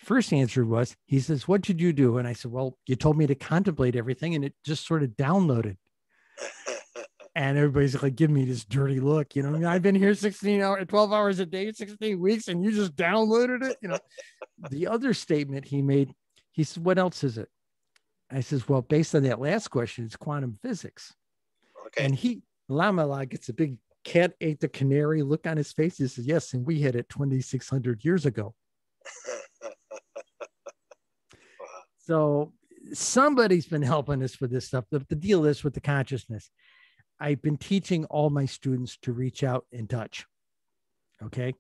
First answer was, he says, what did you do? And I said, well, you told me to contemplate everything, and it just sort of downloaded. And everybody's like, give me this dirty look. I've been here 12 hours a day, 16 weeks, and you just downloaded it. The other statement he made, he said, what else is it? I says, well, based on that last question, it's quantum physics. Okay. And Lamela gets a big cat ate the canary look on his face. He says, yes, and we had it 2,600 years ago. So somebody's been helping us with this stuff. The deal is with the consciousness. I've been teaching all my students to reach out and touch. Okay.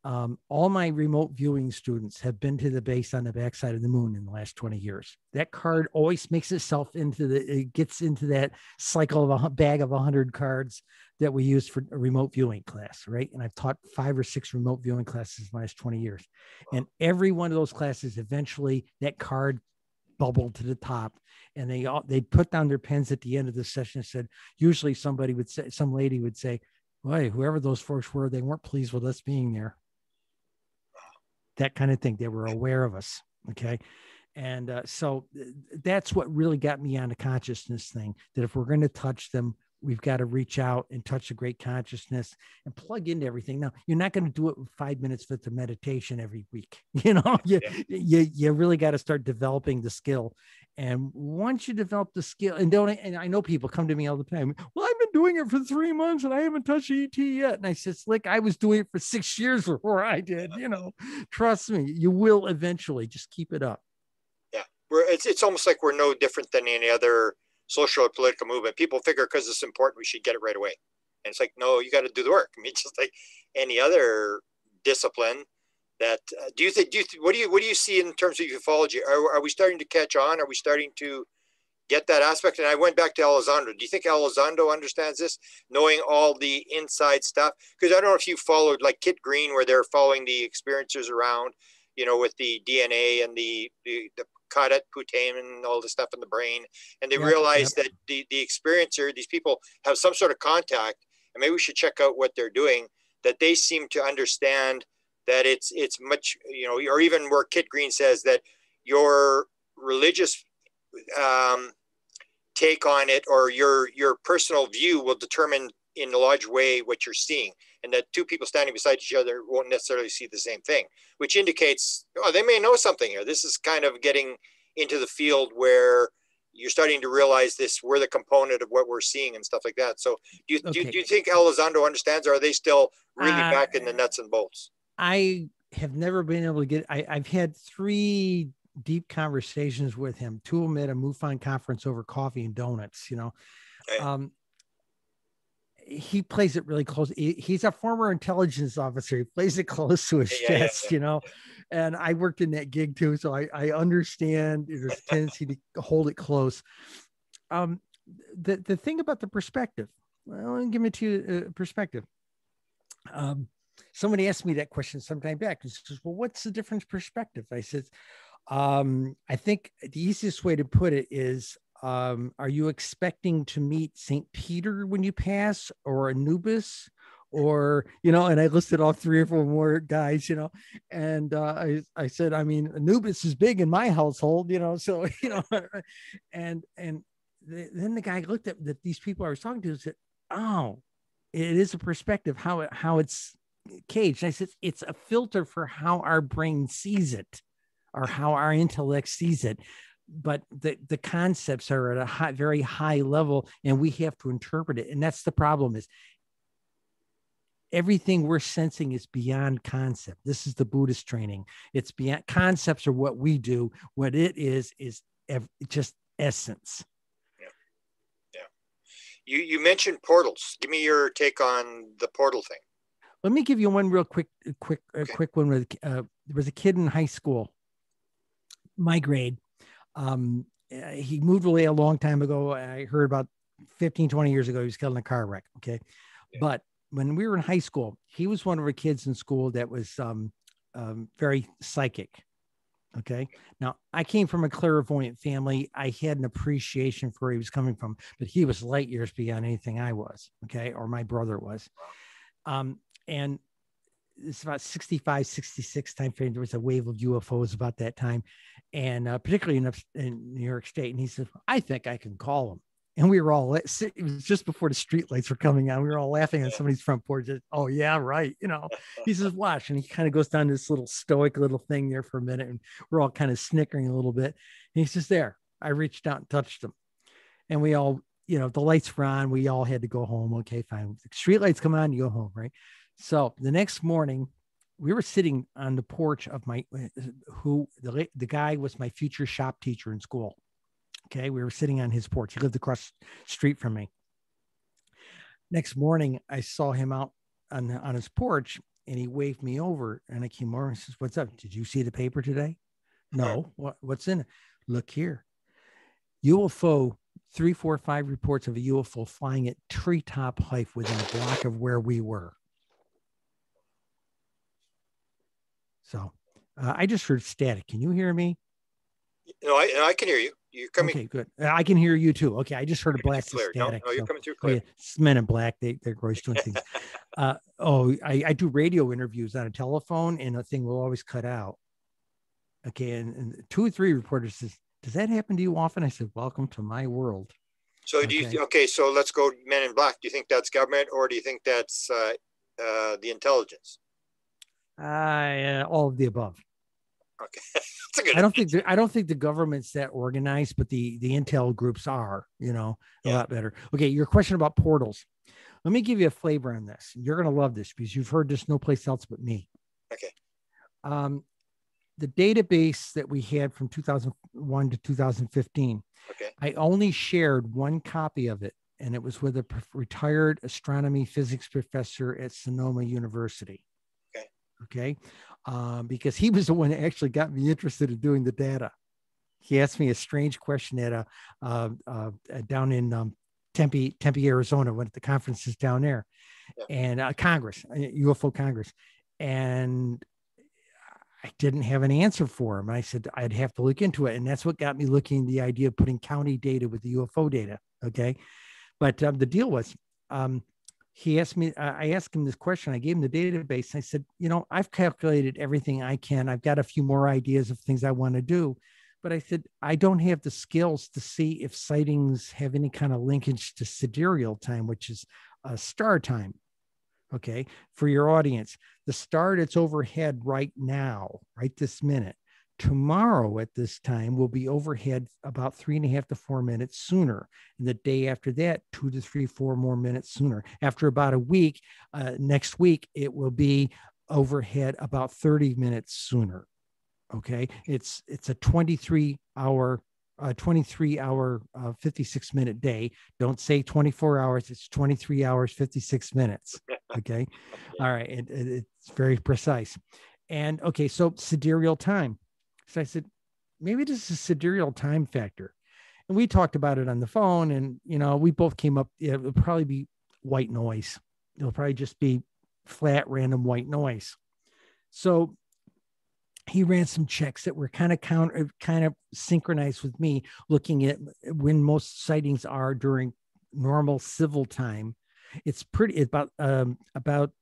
All my remote viewing students have been to the base on the backside of the moon in the last 20 years. That card always makes itself it gets into that cycle of a bag of 100 cards that we use for a remote viewing class, right? And I've taught 5 or 6 remote viewing classes in the last 20 years. And every one of those classes, eventually that card bubbled to the top, and they put down their pens at the end of the session and said, usually some lady would say, boy, whoever those folks were, they weren't pleased with us being there. That kind of thing. They were aware of us. Okay. And so that's what really got me on the consciousness thing, that if we're going to touch them, we've got to reach out and touch the great consciousness and plug into everything. Now, you're not going to do it with 5 minutes worth of meditation every week. You really got to start developing the skill. And once you develop the skill, and I know people come to me all the time, well, I've been doing it for 3 months and I haven't touched ET yet. And I said, Slick, I was doing it for 6 years before I did. Trust me, you will eventually. Just keep it up. Yeah. It's almost like we're no different than any other social or political movement. People figure because it's important, we should get it right away. And it's like, no, you got to do the work. I mean, just like any other discipline. That what do you see in terms of ufology? Are we starting to catch on? Are we starting to get that aspect? And I went back to Elizondo. Do you think Elizondo understands this, knowing all the inside stuff? Because I don't know if you followed like Kit Green, where they're following the experiencers around, with the DNA and the caudate putain and all the stuff in the brain, and they realize that the experiencer, these people have some sort of contact, and maybe we should check out what they're doing. That they seem to understand that it's much, or even where Kit Green says that your religious take on it or your personal view will determine in a large way what you're seeing, and that two people standing beside each other won't necessarily see the same thing, which indicates, they may know something here. This is kind of getting into the field where you're starting to realize this, we're the component of what we're seeing and stuff like that. So do you think Elizondo understands, or are they still really back in the nuts and bolts? I have never been able to get, I've had 3 deep conversations with him, 2 of them at a MUFON conference over coffee and donuts, Okay. He plays it really close. He's a former intelligence officer. He plays it close to his chest, and I worked in that gig too. So I understand there's a tendency to hold it close. The thing about the perspective, well, let me give it to you perspective. Somebody asked me that question sometime back. He says, well, what's the difference perspective? I said, I think the easiest way to put it is, are you expecting to meet St. Peter when you pass, or Anubis, or, and I listed off 3 or 4 more guys, and I said, I mean, Anubis is big in my household, so, and then the guy looked at these people I was talking to and said, oh, it is a perspective, how it's caged. And I said, it's a filter for how our brain sees it, or how our intellect sees it. But the concepts are at a very high level, and we have to interpret it. And that's the problem, is everything we're sensing is beyond concept. This is the Buddhist training. It's beyond concepts, are what we do. What it is just essence. Yeah. You mentioned portals. Give me your take on the portal thing. Let me give you one real quick one. With there was a kid in high school, my grade. He moved away a long time ago. I heard about 15, 20 years ago, he was killed in a car wreck. Okay. Yeah. But when we were in high school, he was one of our kids in school that was very psychic. Okay. Now, I came from a clairvoyant family. I had an appreciation for where he was coming from, but he was light years beyond anything I was. Okay. Or my brother was. And it's about 65, 66 time frame. There was a wave of UFOs about that time. And particularly in New York State. And he said, I think I can call them. And we were all, it was just before the street lights were coming on. We were all laughing on somebody's front porch. Oh yeah, right. He says, watch. And he kind of goes down this little stoic little thing there for a minute. And we're all kind of snickering a little bit. And he says, there, I reached out and touched him. And we all, the lights were on. We all had to go home. Okay, fine. The street lights come on, you go home, right? So the next morning, we were sitting on the porch of the guy was my future shop teacher in school. Okay, we were sitting on his porch. He lived across the street from me. Next morning, I saw him out on his porch, and he waved me over. And I came over and says, "What's up? Did you see the paper today?" No. What's in it? Look here. UFO 3, 4, 5 reports of a UFO flying at treetop height within a block of where we were. So I just heard static. Can you hear me? No, I can hear you. You're coming. Okay, good. I can hear you too. Okay, I just heard a blast of static. No, you're coming through clear. Oh, yeah. It's Men in Black. They're always doing things. I do radio interviews on a telephone, and a thing will always cut out. Okay, and 2 or 3 reporters says, "Does that happen to you often?" I said, "Welcome to my world." So so let's go Men in Black. Do you think that's government, or do you think that's the intelligence? All of the above. Okay. I don't think the government's that organized, but the intel groups are, a lot better. Okay, your question about portals. Let me give you a flavor on this. You're going to love this because you've heard this no place else but me. Okay. The database that we had from 2001 to 2015, okay, I only shared one copy of it, and it was with a retired astronomy physics professor at Sonoma University. Okay. Because he was the one that actually got me interested in doing the data. He asked me a strange question at down in Tempe, Arizona, when at the conferences down there, and Congress, UFO Congress, and I didn't have an answer for him. I said I'd have to look into it, and that's what got me looking the idea of putting county data with the UFO data. Okay, but the deal was. He asked me, I asked him this question. I gave him the database. I said, I've calculated everything I can. I've got a few more ideas of things I want to do. But I said, I don't have the skills to see if sightings have any kind of linkage to sidereal time, which is star time. Okay. For your audience, the star that's overhead right now, right this minute, tomorrow at this time will be overhead about 3.5 to 4 minutes sooner. And the day after that, 2 to 3, 4 more minutes sooner. After about a week, next week, it will be overhead about 30 minutes sooner. Okay. It's a 23 hour, 56-minute day. Don't say 24 hours. It's 23 hours, 56 minutes. Okay. All right. It's very precise. And okay. So sidereal time. So I said, maybe this is a sidereal time factor. And we talked about it on the phone, and, we both came up, it'll probably be white noise. It'll probably just be flat, random white noise. So he ran some checks that were kind of synchronized with me, looking at when most sightings are during normal civil time. It's about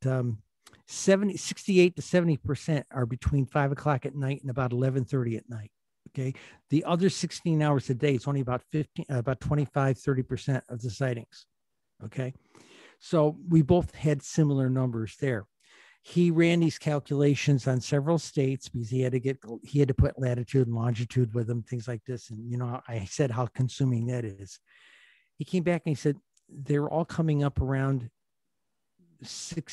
68 to 70% are between 5 o'clock at night and about 11:30 at night. Okay. The other 16 hours a day, it's only about 25, 30% of the sightings. Okay. So we both had similar numbers there. He ran these calculations on several states because he had to put latitude and longitude with them, things like this. And, I said how consuming that is. He came back and he said, they're all coming up around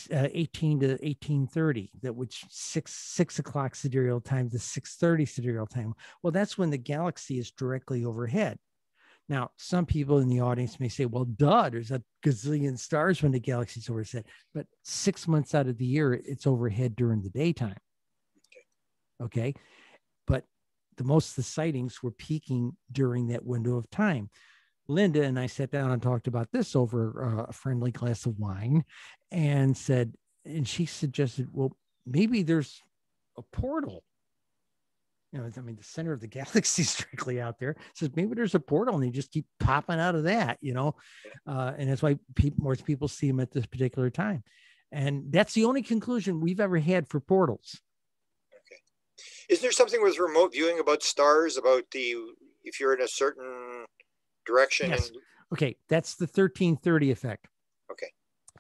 18 to 18:30, that which 6 o'clock sidereal time to 6:30 sidereal time. Well, that's when the galaxy is directly overhead. Now, some people in the audience may say, well, duh, there's a gazillion stars when the galaxy's overhead, but 6 months out of the year, it's overhead during the daytime. Okay. But most of the sightings were peaking during that window of time. Linda and I sat down and talked about this over a friendly glass of wine, and she suggested, well, maybe there's a portal. The center of the galaxy is strictly out there. Says maybe there's a portal and they just keep popping out of that, and that's why most people see them at this particular time. And that's the only conclusion we've ever had for portals. Okay. Isn't there something with remote viewing about stars, about if you're in a certain direction? Yes. Okay. That's the 1330 effect. Okay.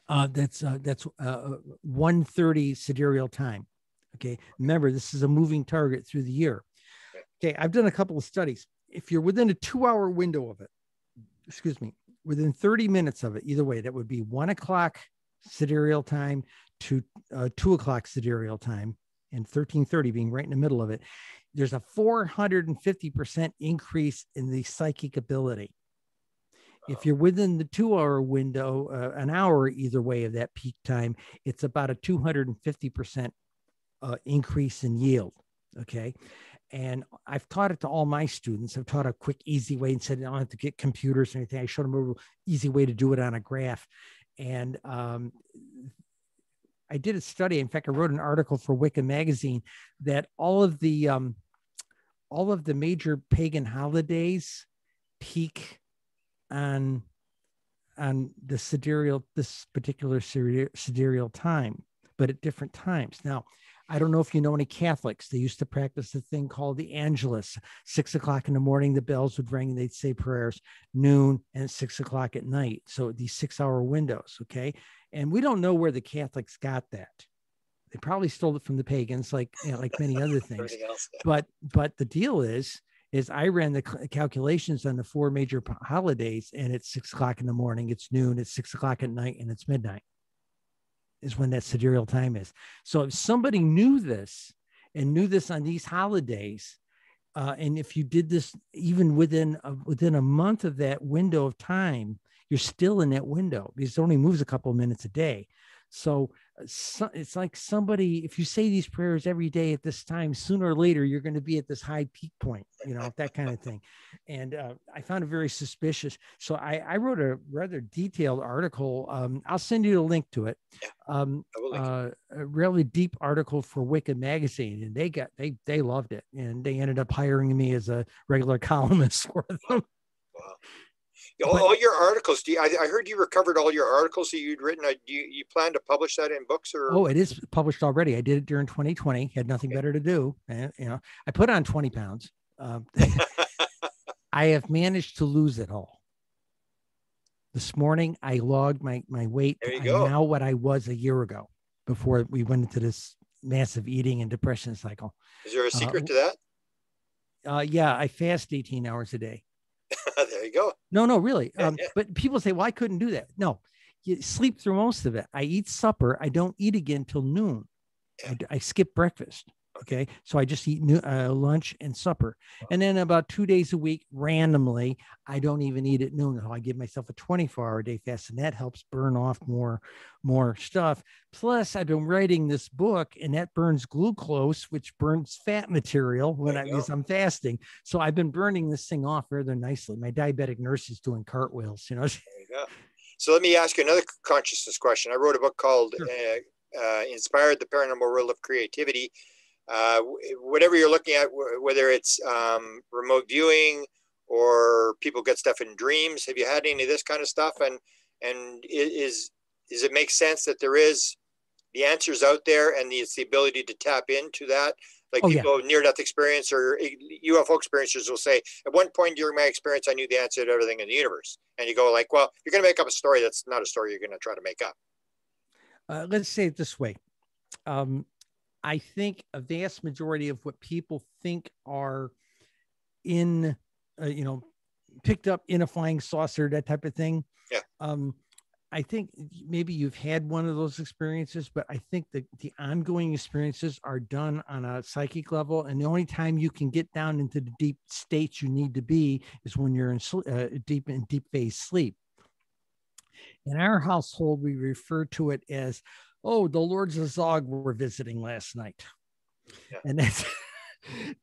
That's 1:30 sidereal time. Okay. Remember, this is a moving target through the year. Okay. I've done a couple of studies. If you're within a 2-hour window of it, within 30 minutes of it, either way, that would be 1 o'clock sidereal time to 2 o'clock sidereal time, and 1330 being right in the middle of it, there's a 450% increase in the psychic ability. If you're within the 2-hour window, an hour either way of that peak time, it's about a 250% increase in yield. Okay. And I've taught it to all my students. I've taught a quick, easy way and said, I don't have to get computers or anything. I showed them a real easy way to do it on a graph. And I did a study. In fact, I wrote an article for Wicca magazine that all of the major pagan holidays peak on this particular sidereal time, but at different times. Now, I don't know if you know any Catholics. They used to practice a thing called the Angelus. 6 o'clock in the morning, the bells would ring and they'd say prayers, noon and 6 o'clock at night. So these 6-hour windows. Okay. And we don't know where the Catholics got that. They probably stole it from the pagans, like many other things. But the deal is I ran the calculations on the 4 major holidays, and it's 6 o'clock in the morning, it's noon, it's 6 o'clock at night, and it's midnight is when that sidereal time is. So if somebody knew this on these holidays, and if you did this even within a month of that window of time, you're still in that window because it only moves a couple of minutes a day. So it's like somebody, if you say these prayers every day at this time, sooner or later, you're going to be at this high peak point, that kind of thing. And I found it very suspicious. So I wrote a rather detailed article. I'll send you a link to it. A really deep article for Wicca magazine. And they loved it. And they ended up hiring me as a regular columnist for them. Wow. All your articles. I heard you recovered all your articles that you'd written. Do you plan to publish that in books or? Oh, it is published already. I did it during 2020. Had nothing better to do, and I put on 20 pounds. I have managed to lose it all. This morning, I logged my weight. There you go. Now what I was a year ago, before we went into this massive eating and depression cycle. Is there a secret to that? Yeah, I fast 18 hours a day. There you go. No, really. But people say, well, I couldn't do that. No, you sleep through most of it. I eat supper. I don't eat again till noon. Yeah. I skip breakfast. Okay. So I just eat lunch and supper. And then about 2 days a week, randomly, I don't even eat at noon. I give myself a 24-hour day fast, and that helps burn off more stuff. Plus, I've been writing this book, and that burns glucose, which burns fat material because I'm fasting. So I've been burning this thing off rather nicely. My diabetic nurse is doing cartwheels, There you go. So let me ask you another consciousness question. I wrote a book called Inspired: The Paranormal World of Creativity. Whatever you're looking at, whether it's remote viewing or people get stuff in dreams, have you had any of this kind of stuff? And does it make sense that there is the answers out there and it's the ability to tap into that? Like people near-death experience or UFO experiencers will say, at one point during my experience, I knew the answer to everything in the universe. And you go like, well, you're going to make up a story that's not a story you're going to try to make up. Let's say it this way. I think a vast majority of what people think are picked up in a flying saucer, that type of thing. Yeah. I think maybe you've had one of those experiences, but I think that the ongoing experiences are done on a psychic level. And the only time you can get down into the deep states you need to be is when you're in deep phase sleep. In our household, we refer to it as, the Lords of Zog were visiting last night. Yeah. And that's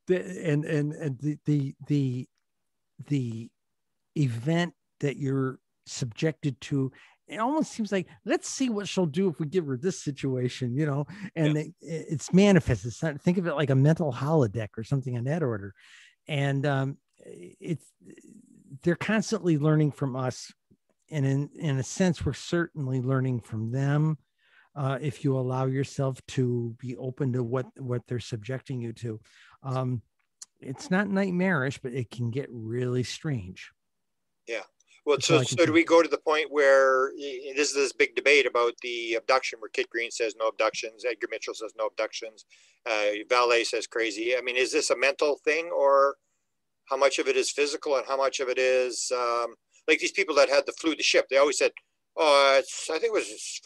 the event that you're subjected to. It almost seems like, let's see what she'll do if we give her this situation, and it's manifest. It's not, think of it like a mental holodeck or something on that order. And they're constantly learning from us. And in a sense, we're certainly learning from them. if you allow yourself to be open to what they're subjecting you to. It's not nightmarish, but it can get really strange. Yeah. Well, That's all so I can so do say. we go to the point where this is this big debate about the abduction, where Kit Green says no abductions, Edgar Mitchell says no abductions, Valet says crazy. I mean, is this a mental thing, or how much of it is physical and how much of it is like these people that had the flew the ship? They always said, "Oh, I think it was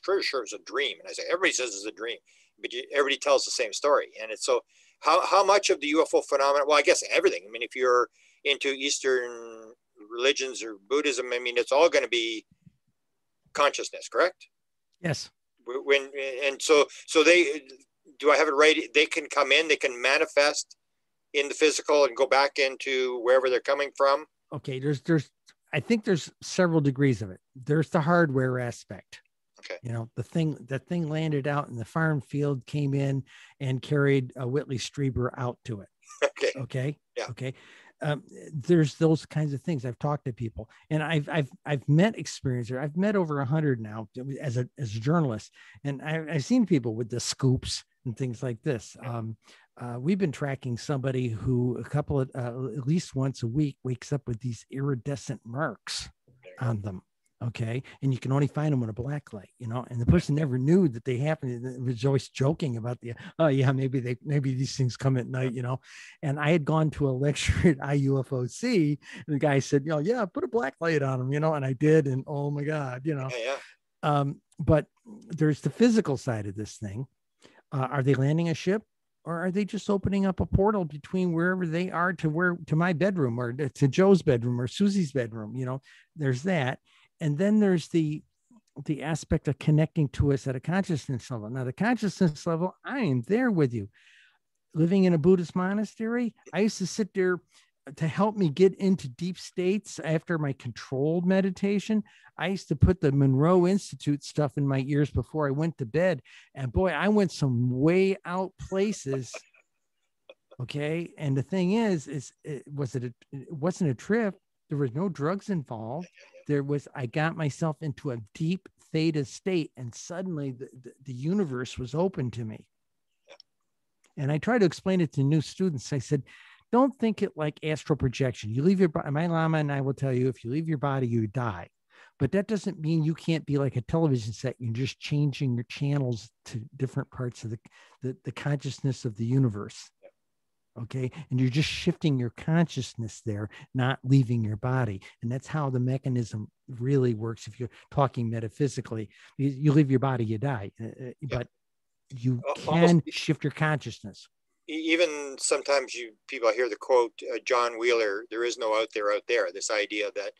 pretty sure it was a dream." And I say, everybody says it's a dream, but everybody tells the same story. And it's so how much of the UFO phenomenon? Well, I guess everything. I mean, if you're into Eastern religions or Buddhism, I mean, it's all going to be consciousness, correct? Yes. When and so they do I have it right? They can come in, they can manifest in the physical and go back into wherever they're coming from. Okay. I think there's several degrees of it. There's the hardware aspect. Okay. You know, the thing landed out in the farm field, came in and carried a Whitley Strieber out to it. Okay. Okay. Yeah. Okay. There's those kinds of things. I've talked to people, and I've met experiencers. I've met over 100 now as a journalist, and I've seen people with the scoops and things like this. We've been tracking somebody who at least once a week wakes up with these iridescent marks on them. Okay. And you can only find them with a black light, you know, and the person never knew that they happened. It was always joking about oh yeah, maybe these things come at night, you know. And I had gone to a lecture at IUFOC, and the guy said, yeah, put a black light on them, you know, and I did. And oh my God, you know. But there's the physical side of this thing. Are they landing a ship? Or are they just opening up a portal between wherever they are to my bedroom, or to Joe's bedroom, or Susie's bedroom? You know, there's that. And then there's the aspect of connecting to us at a consciousness level. Now, the consciousness level, I am there with you. Living in a Buddhist monastery, I used to sit there to help me get into deep states after my controlled meditation. I used to put the Monroe Institute stuff in my ears before I went to bed. And boy, I went some way out places. Okay. And the thing is it wasn't a trip. There was no drugs involved. I got myself into a deep theta state, and suddenly the universe was open to me. And I try to explain it to new students. I said, don't think it like astral projection. You leave your body. My Lama and I will tell you, if you leave your body, you die. But that doesn't mean you can't be like a television set. You're just changing your channels to different parts of the consciousness of the universe. Okay. And you're just shifting your consciousness there, not leaving your body. And that's how the mechanism really works. If you're talking metaphysically, you leave your body, you die, but you can shift your consciousness. Even sometimes people hear the quote, John Wheeler, there is no out there, this idea that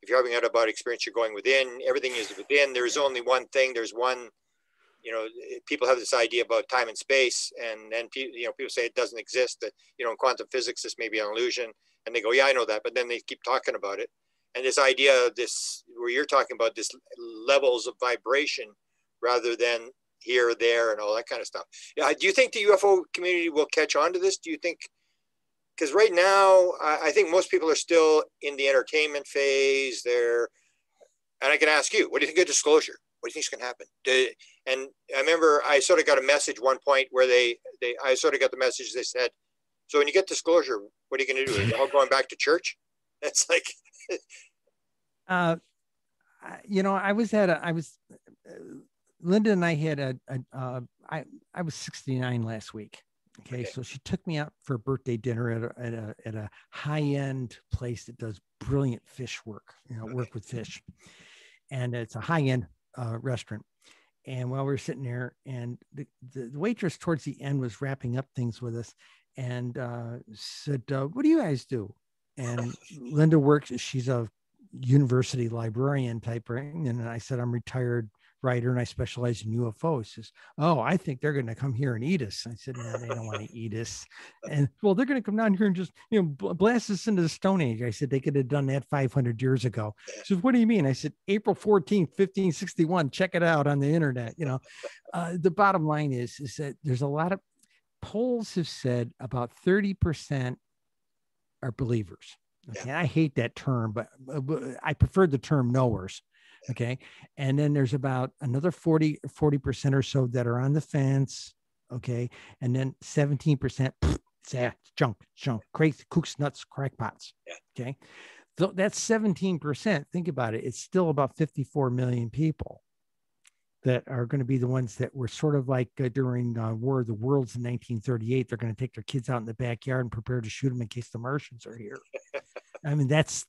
if you're having an out-of-body experience, you're going within, everything is within. There's only one thing. There's one, you know, people have this idea about time and space, and then people say it doesn't exist, that, you know, in quantum physics, this may be an illusion. And they go, yeah, I know that. But then they keep talking about it. And this idea, where you're talking about this levels of vibration rather than here, there, and all that kind of stuff. Yeah. Do you think the UFO community will catch on to this? Do you think, because right now, I think most people are still in the entertainment phase there. And I can ask you, what do you think of disclosure? What do you think is going to happen? And I remember I sort of got a message one point where I sort of got the message. They said, so when you get disclosure, what are you going to do? Are you all going back to church? It's like, Linda and I had I was 69 last week. Okay. So she took me out for a birthday dinner at a high-end place that does brilliant fish work, work with fish. And it's a high-end restaurant. And while we were sitting there, and the waitress towards the end was wrapping up things with us, and said, what do you guys do? And Linda works, she's a university librarian type thing. And I said, I'm retired writer and I specialize in UFOs. She says, oh, I think they're going to come here and eat us. I said, no, they don't want to eat us. And well, they're going to come down here and just, blast us into the Stone Age. I said, they could have done that 500 years ago. She said, what do you mean? I said, April 14th, 1561, check it out on the internet. The bottom line is that there's a lot of polls have said about 30% are believers. Okay. I hate that term, but I prefer the term knowers, Okay. And then there's about another 40% or so that are on the fence. Okay. And then 17%, it's junk, crazy, kooks, nuts, crackpots. Yeah. Okay. So that's 17%. Think about it. It's still about 54 million people that are going to be the ones that were sort of like during War of the Worlds in 1938. They're going to take their kids out in the backyard and prepare to shoot them in case the Martians are here. I mean, that's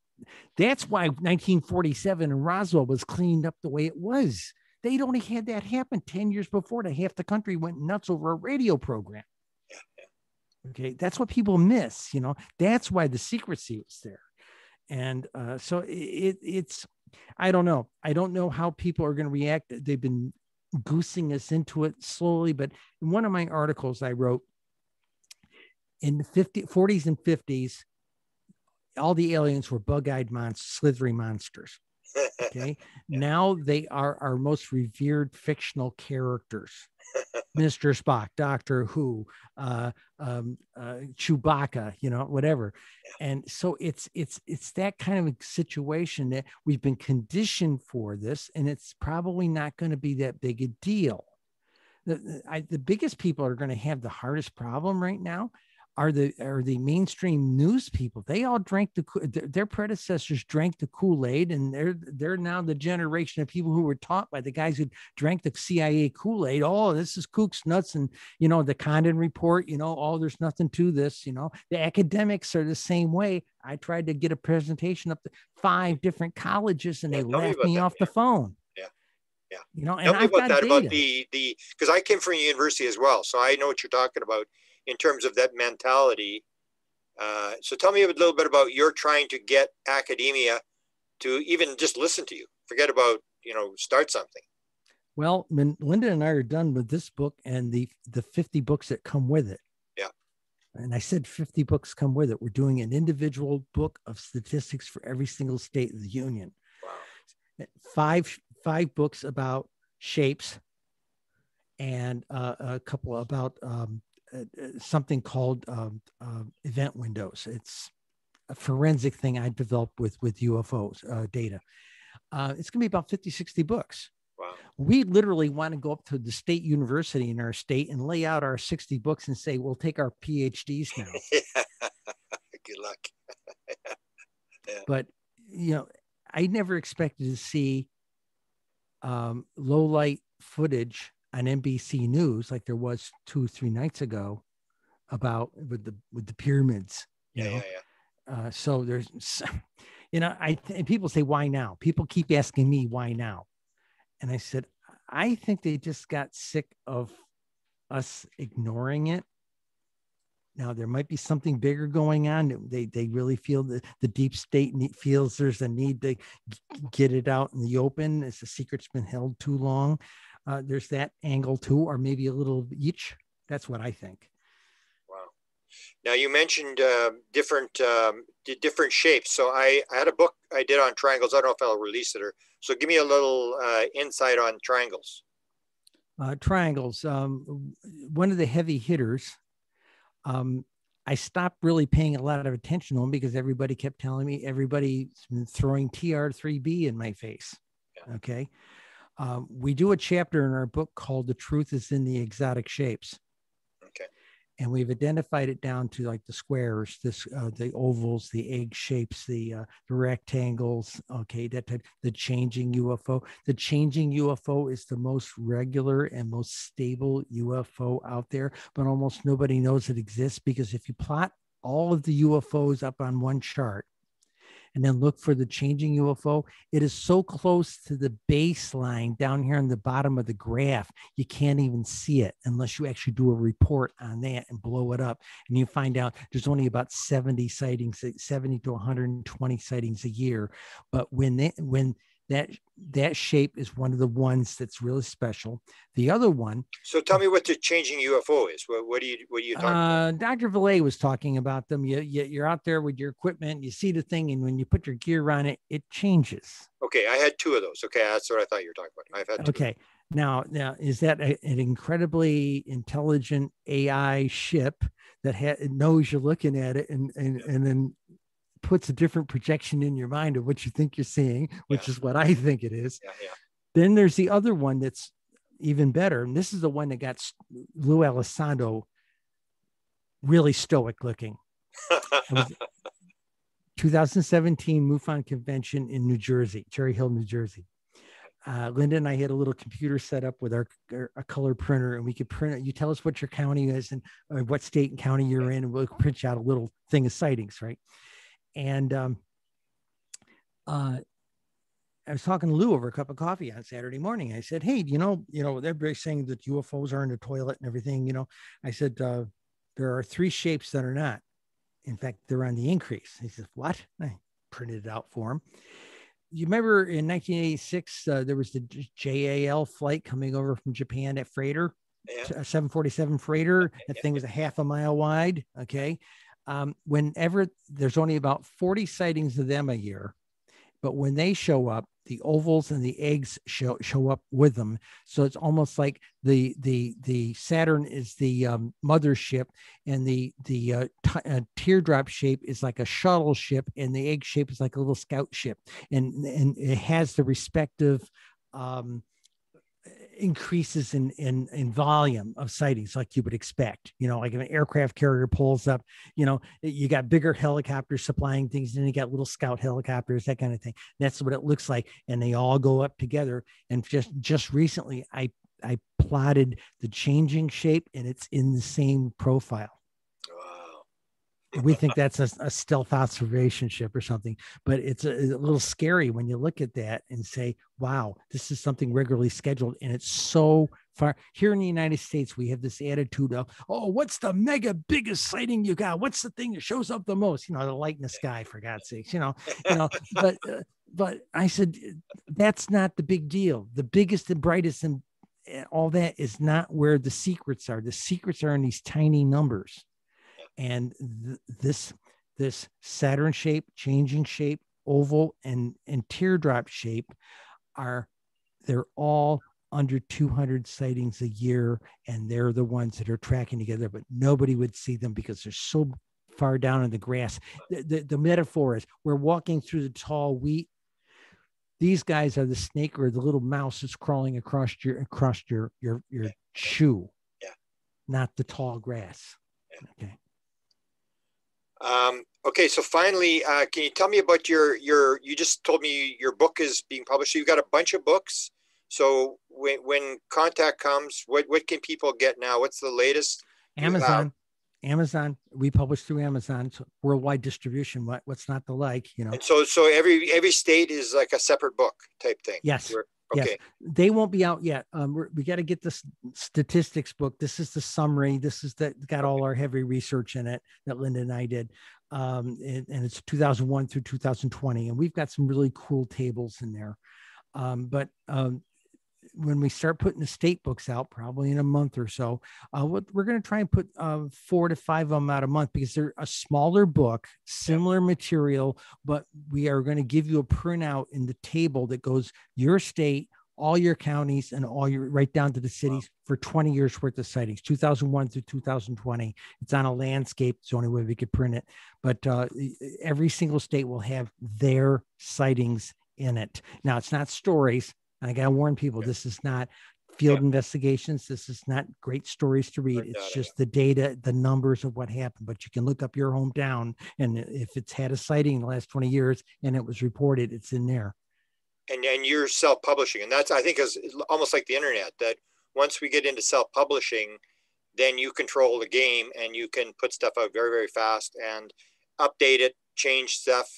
why 1947 in Roswell was cleaned up the way it was. They'd only had that happen 10 years before that half the country went nuts over a radio program. Okay. That's what people miss, you know, that's why the secrecy was there. And so it's, I don't know. I don't know how people are going to react. They've been goosing us into it slowly, but in one of my articles I wrote in the 40s and 50s, all the aliens were bug-eyed monsters, slithery monsters. Okay. Now they are our most revered fictional characters. Mr. Spock, Doctor Who, Chewbacca, you know, whatever. And so it's that kind of a situation that we've been conditioned for this, and it's probably not going to be that big a deal. The biggest people are going to have the hardest problem right now are the mainstream news people. They all drank their predecessors drank the Kool-Aid, and they're now the generation of people who were taught by the guys who drank the CIA Kool-Aid. Oh, this is kooks, nuts, and you know the Condon Report. You know, oh, there's nothing to this. You know, the academics are the same way. I tried to get a presentation up to 5 different colleges, and they laughed me off the phone. Yeah. You know, and tell me I've about got that, data. about the because I came from a university as well, so I know what you're talking about in terms of that mentality. So tell me a little bit about you're trying to get academia to even just listen to you. Forget about, you know, start something. Well, when Linda and I are done with this book and the 50 books that come with it. Yeah. And I said 50 books come with it. We're doing an individual book of statistics for every single state of the union. Wow. Five books about shapes and a couple about something called event windows. It's a forensic thing I developed with UFOs data. It's going to be about 50, 60 books. Wow. We literally want to go up to the state university in our state and lay out our 60 books and say, we'll take our PhDs now. Good luck. Yeah. But, you know, I never expected to see low light footage on NBC News like there was 2 or 3 nights ago about with the pyramids, you know. So there's, you know, and people say, why now? People keep asking me why now. And I said, I think they just got sick of us ignoring it. Now there might be something bigger going on. They really feel that the deep state feels there's a need to get it out in the open as the secret's been held too long. There's that angle too, or maybe a little of each. That's what I think. Wow. Now you mentioned different shapes. So I had a book I did on triangles. I don't know if I'll release it, or so give me a little insight on triangles. Triangles. One of the heavy hitters. I stopped really paying a lot of attention to them because everybody kept telling me everybody's been throwing TR3B in my face. Yeah. Okay. We do a chapter in our book called The Truth is in the Exotic Shapes. Okay. And we've identified it down to like the squares, the ovals, the egg shapes, the rectangles. Okay. That type, the changing UFO. The changing UFO is the most regular and most stable UFO out there, but almost nobody knows it exists because if you plot all of the UFOs up on one chart, and then look for the changing UFO, it is so close to the baseline down here on the bottom of the graph, you can't even see it unless you actually do a report on that and blow it up. And you find out there's only about 70 sightings, 70 to 120 sightings a year. But when that shape is one of the ones that's really special. The other one. So tell me what the changing UFO is. What are you talking about? Dr. Valet was talking about them. You're out there with your equipment, you see the thing, and when you put your gear on it, it changes. Okay, I had 2 of those. Okay, that's what I thought you were talking about. I've had 2. Okay, now is that an incredibly intelligent AI ship that knows you're looking at it and then puts a different projection in your mind of what you think you're seeing, which is what I think it is. Yeah. Then there's the other one that's even better. And this is the one that got Lou Elizondo really stoic looking. It was 2017 MUFON convention in New Jersey, Cherry Hill, New Jersey. Linda and I had a little computer set up with a color printer, and we could print it. You tell us what your county is and what state and county you're in, and we'll print you out a little thing of sightings, right? And I was talking to Lou over a cup of coffee on Saturday morning. I said, hey, you know, everybody's saying that UFOs are in the toilet and everything. You know, I said, there are 3 shapes that are not. In fact, they're on the increase. He says, what? I printed it out for him. You remember in 1986, there was the JAL flight coming over from Japan, that freighter, a 747 freighter. That thing was a half a mile wide. Okay. Whenever there's only about 40 sightings of them a year, but when they show up, the ovals and the eggs show up with them. So it's almost like the Saturn is the mothership, and the teardrop shape is like a shuttle ship, and the egg shape is like a little scout ship, and it has the respective increases in volume of sightings like you would expect. You know, like if an aircraft carrier pulls up, you know, you got bigger helicopters supplying things, and you got little scout helicopters, that kind of thing. That's what it looks like, and they all go up together. And just recently I plotted the changing shape, and it's in the same profile. We think that's a stealth observation ship or something, but it's a little scary when you look at that and say, wow, this is something regularly scheduled. And it's so far here in the United States. We have this attitude of, oh, what's the mega biggest sighting you got? What's the thing that shows up the most? You know, the light in the sky, for God's sakes, you know, but I said, that's not the big deal. The biggest and brightest and all that is not where the secrets are. The secrets are in these tiny numbers. And this Saturn shape, changing shape, oval, and teardrop shape they're all under 200 sightings a year, and they're the ones that are tracking together, but nobody would see them because they're so far down in the grass. The metaphor is we're walking through the tall wheat. These guys are the snake or the little mouse that's crawling across your shoe, not the tall grass. Okay. Okay, so finally, can you tell me about you just told me your book is being published. So you've got a bunch of books. So when contact comes, what can people get now? What's the latest? Amazon. We publish through Amazon. So worldwide distribution. What's not to like, you know? And so every state is like a separate book type thing. Yes. Okay. Yes. They won't be out yet. We got to get this statistics book. This is the summary. This is got all our heavy research in it that Linda and I did. And it's 2001 through 2020. And we've got some really cool tables in there. But when we start putting the state books out, probably in a month or so, we're going to try and put 4 to 5 of them out a month, because they're a smaller book, similar material, but we are going to give you a printout in the table that goes your state, all your counties, and all your right down to the cities for 20 years worth of sightings, 2001 through 2020. It's on a landscape. It's the only way we could print it. But every single state will have their sightings in it. Now, it's not stories. I got to warn people, this is not field investigations. This is not great stories to read. It's just the data, the numbers of what happened. But you can look up your hometown, and if it's had a sighting in the last 20 years and it was reported, it's in there. And you're self-publishing. And that's, I think, is almost like the internet, that once we get into self-publishing, then you control the game and you can put stuff out very, very fast and update it, change stuff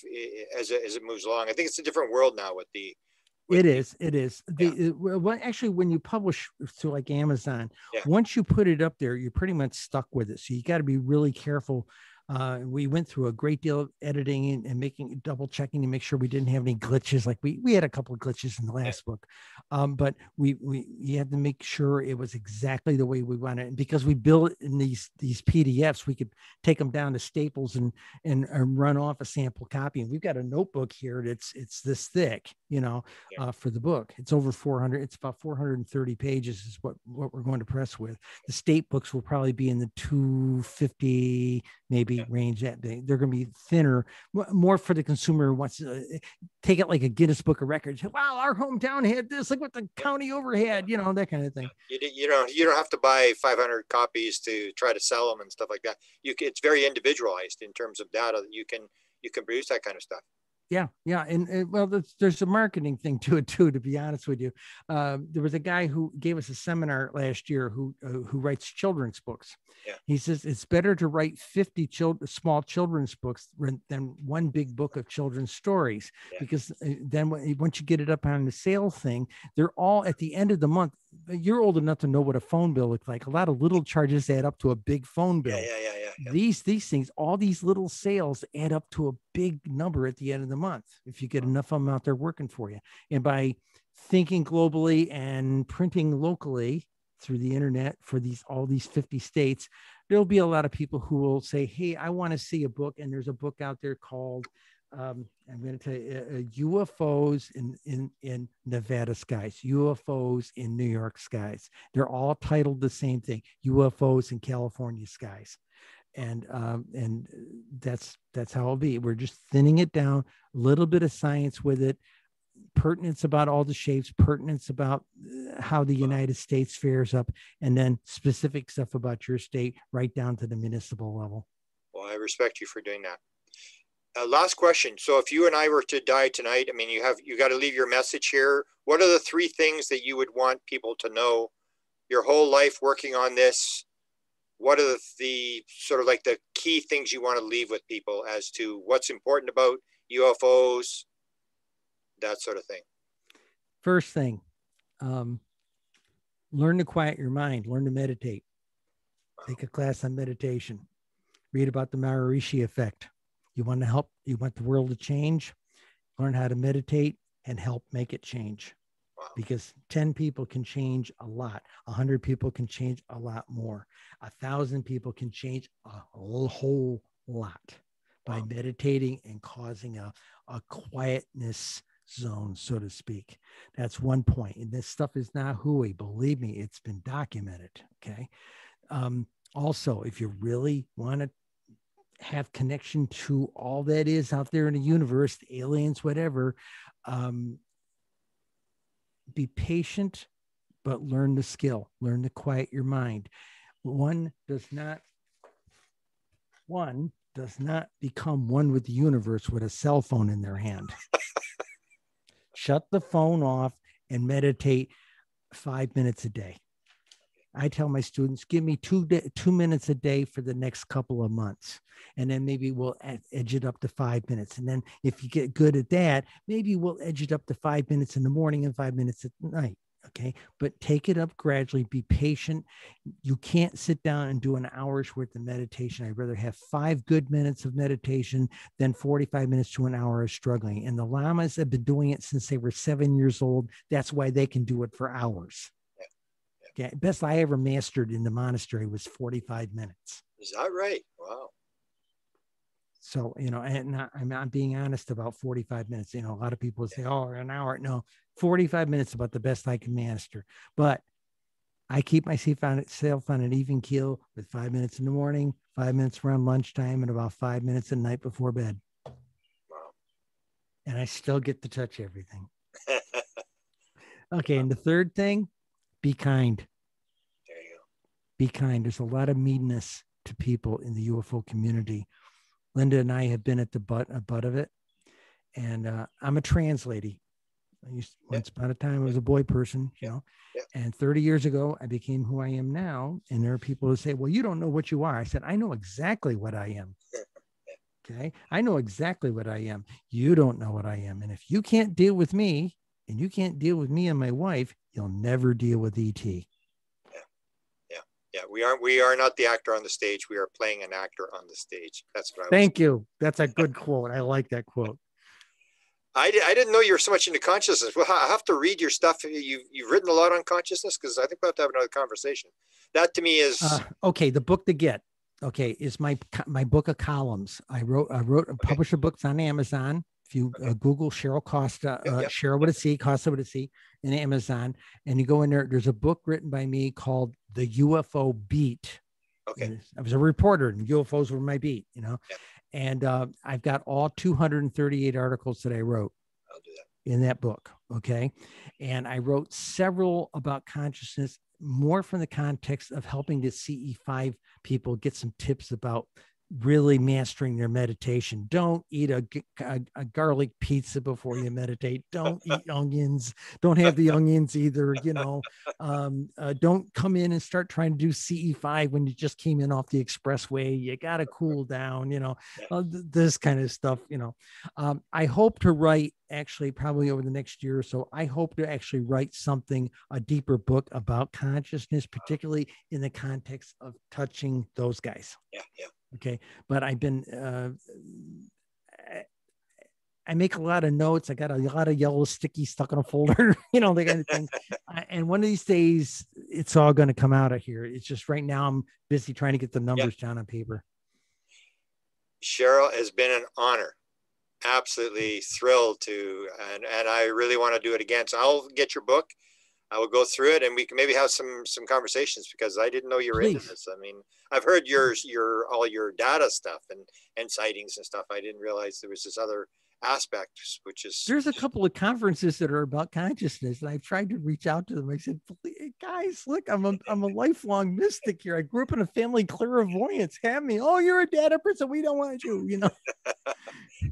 as it moves along. I think it's a different world now with the... It is. Well, actually, when you publish through like Amazon, once you put it up there, you're pretty much stuck with it. So you got to be really careful. We went through a great deal of editing and double checking to make sure we didn't have any glitches. Like we had a couple of glitches in the last book, but you had to make sure it was exactly the way we wanted it. And because we built it in these PDFs, we could take them down to Staples and run off a sample copy. And we've got a notebook here that's this thick, Yeah. for the book. It's over 400. It's about 430 pages is what we're going to press with. The state books will probably be in the 250 maybe range. That they're going to be thinner, more for the consumer who wants to take it like a Guinness Book of Records. Wow, our hometown had this. Look what the county over had. That kind of thing. You don't have to buy 500 copies to try to sell them and stuff like that. It's very individualized in terms of data that you can produce that kind of stuff. Yeah. And well, there's a marketing thing to it too, to be honest with you. There was a guy who gave us a seminar last year who writes children's books. Yeah. He says it's better to write 50 small children's books than one big book of children's stories, because then once you get it up on the sale thing, they're all at the end of the month. You're old enough to know what a phone bill looks like. A lot of little charges add up to a big phone bill. Yeah. These things, all these little sales add up to a big number at the end of the month if you get enough of them out there working for you. And by thinking globally and printing locally through the internet for all these 50 states, there'll be a lot of people who will say, hey, I want to see a book. And there's a book out there called I'm going to tell you, UFOs in Nevada skies, UFOs in New York skies. They're all titled the same thing, UFOs in California skies. And that's how it'll be. We're just thinning it down, a little bit of science with it, pertinence about all the shapes, pertinence about how the United States fares up, and then specific stuff about your state right down to the municipal level. Well, I respect you for doing that. Last question. So if you and I were to die tonight, I mean, you got to leave your message here. What are the 3 things that you would want people to know your whole life working on this? What are the sort of like the key things you want to leave with people as to what's important about UFOs, that sort of thing? First thing, learn to quiet your mind, learn to meditate. Take a class on meditation. Read about the Maharishi effect. You want the world to change, learn how to meditate and help make it change. Wow. Because 10 people can change a lot. 100 people can change a lot more. 1,000 people can change a whole lot by meditating and causing a quietness zone, so to speak. That's one point. And this stuff is not hooey. Believe me, it's been documented. Okay. Also, if you really want to have connection to all that is out there in the universe, aliens, whatever, be patient, but learn the skill, learn to quiet your mind. One does not become one with the universe with a cell phone in their hand. Shut the phone off and meditate 5 minutes a day. I tell my students, give me 2 minutes a day for the next couple of months. And then maybe we'll edge it up to 5 minutes. And then if you get good at that, maybe we'll edge it up to 5 minutes in the morning and 5 minutes at night. Okay. But take it up gradually, be patient. You can't sit down and do an hour's worth of meditation. I'd rather have 5 good minutes of meditation than 45 minutes to an hour of struggling. And the lamas have been doing it since they were 7 years old. That's why they can do it for hours. Okay. Best I ever mastered in the monastery was 45 minutes. Is that right? Wow. So, and I'm not being honest about 45 minutes. A lot of people say, oh, an hour. No, 45 minutes about the best I can master. But I keep myself on an even keel with 5 minutes in the morning, 5 minutes around lunchtime, and about 5 minutes at night before bed. Wow. And I still get to touch everything. Okay. And the third thing, be kind. There you go. Be kind. There's a lot of meanness to people in the UFO community. Linda and I have been at the butt of it. And I'm a trans lady. Once upon a time, I was a boy person, and 30 years ago, I became who I am now. And there are people who say, well, you don't know what you are. I said, I know exactly what I am. Okay. I know exactly what I am. You don't know what I am. And if you can't deal with me and you can't deal with me and my wife, you'll never deal with ET. Yeah. We are not the actor on the stage. We are playing an actor on the stage. That's what Thank you. That's a good quote. I like that quote. I didn't know you were so much into consciousness. Well, I have to read your stuff. You've written a lot on consciousness, because I think we'll have to have another conversation. That to me is okay. The book to get is my book of columns. I published the books on Amazon, If you Google Cheryl Costa, Yep. Cheryl with a C, Costa with a C, in Amazon, and you go in there, there's a book written by me called The UFO Beat. Okay. I was a reporter, and UFOs were my beat, you know. Yeah. And I've got all 238 articles that I wrote in that book. Okay. And I wrote several about consciousness, more from the context of helping the CE5 people get some tips about really mastering their meditation. Don't eat a garlic pizza before you meditate. Don't eat onions. Don't have the onions either. You know, don't come in and start trying to do CE5 when you just came in off the expressway. You got to cool down, you know, this kind of stuff, you know. I hope to write, actually probably over the next year or so, I hope to actually write something, a deeper book about consciousness, particularly in the context of touching those guys. Yeah. Okay. But I've been, I make a lot of notes. I got a lot of yellow sticky stuck in a folder, you know, that kind of thing. And one of these days it's all going to come out of here. It's just right now I'm busy trying to get the numbers down on paper. Cheryl, has been an honor. Absolutely thrilled to, and I really want to do it again. So I'll get your book. I will go through it, and we can maybe have some conversations, because I didn't know you were into this. I mean, I've heard all your data stuff and sightings and stuff. I didn't realize there was this other aspect, which is, there's a couple of conferences that are about consciousness, and I've tried to reach out to them. I said, guys, look, I'm a lifelong mystic here. I grew up in a family clairvoyance. Have me. Oh, you're a data person. We don't want you, you know.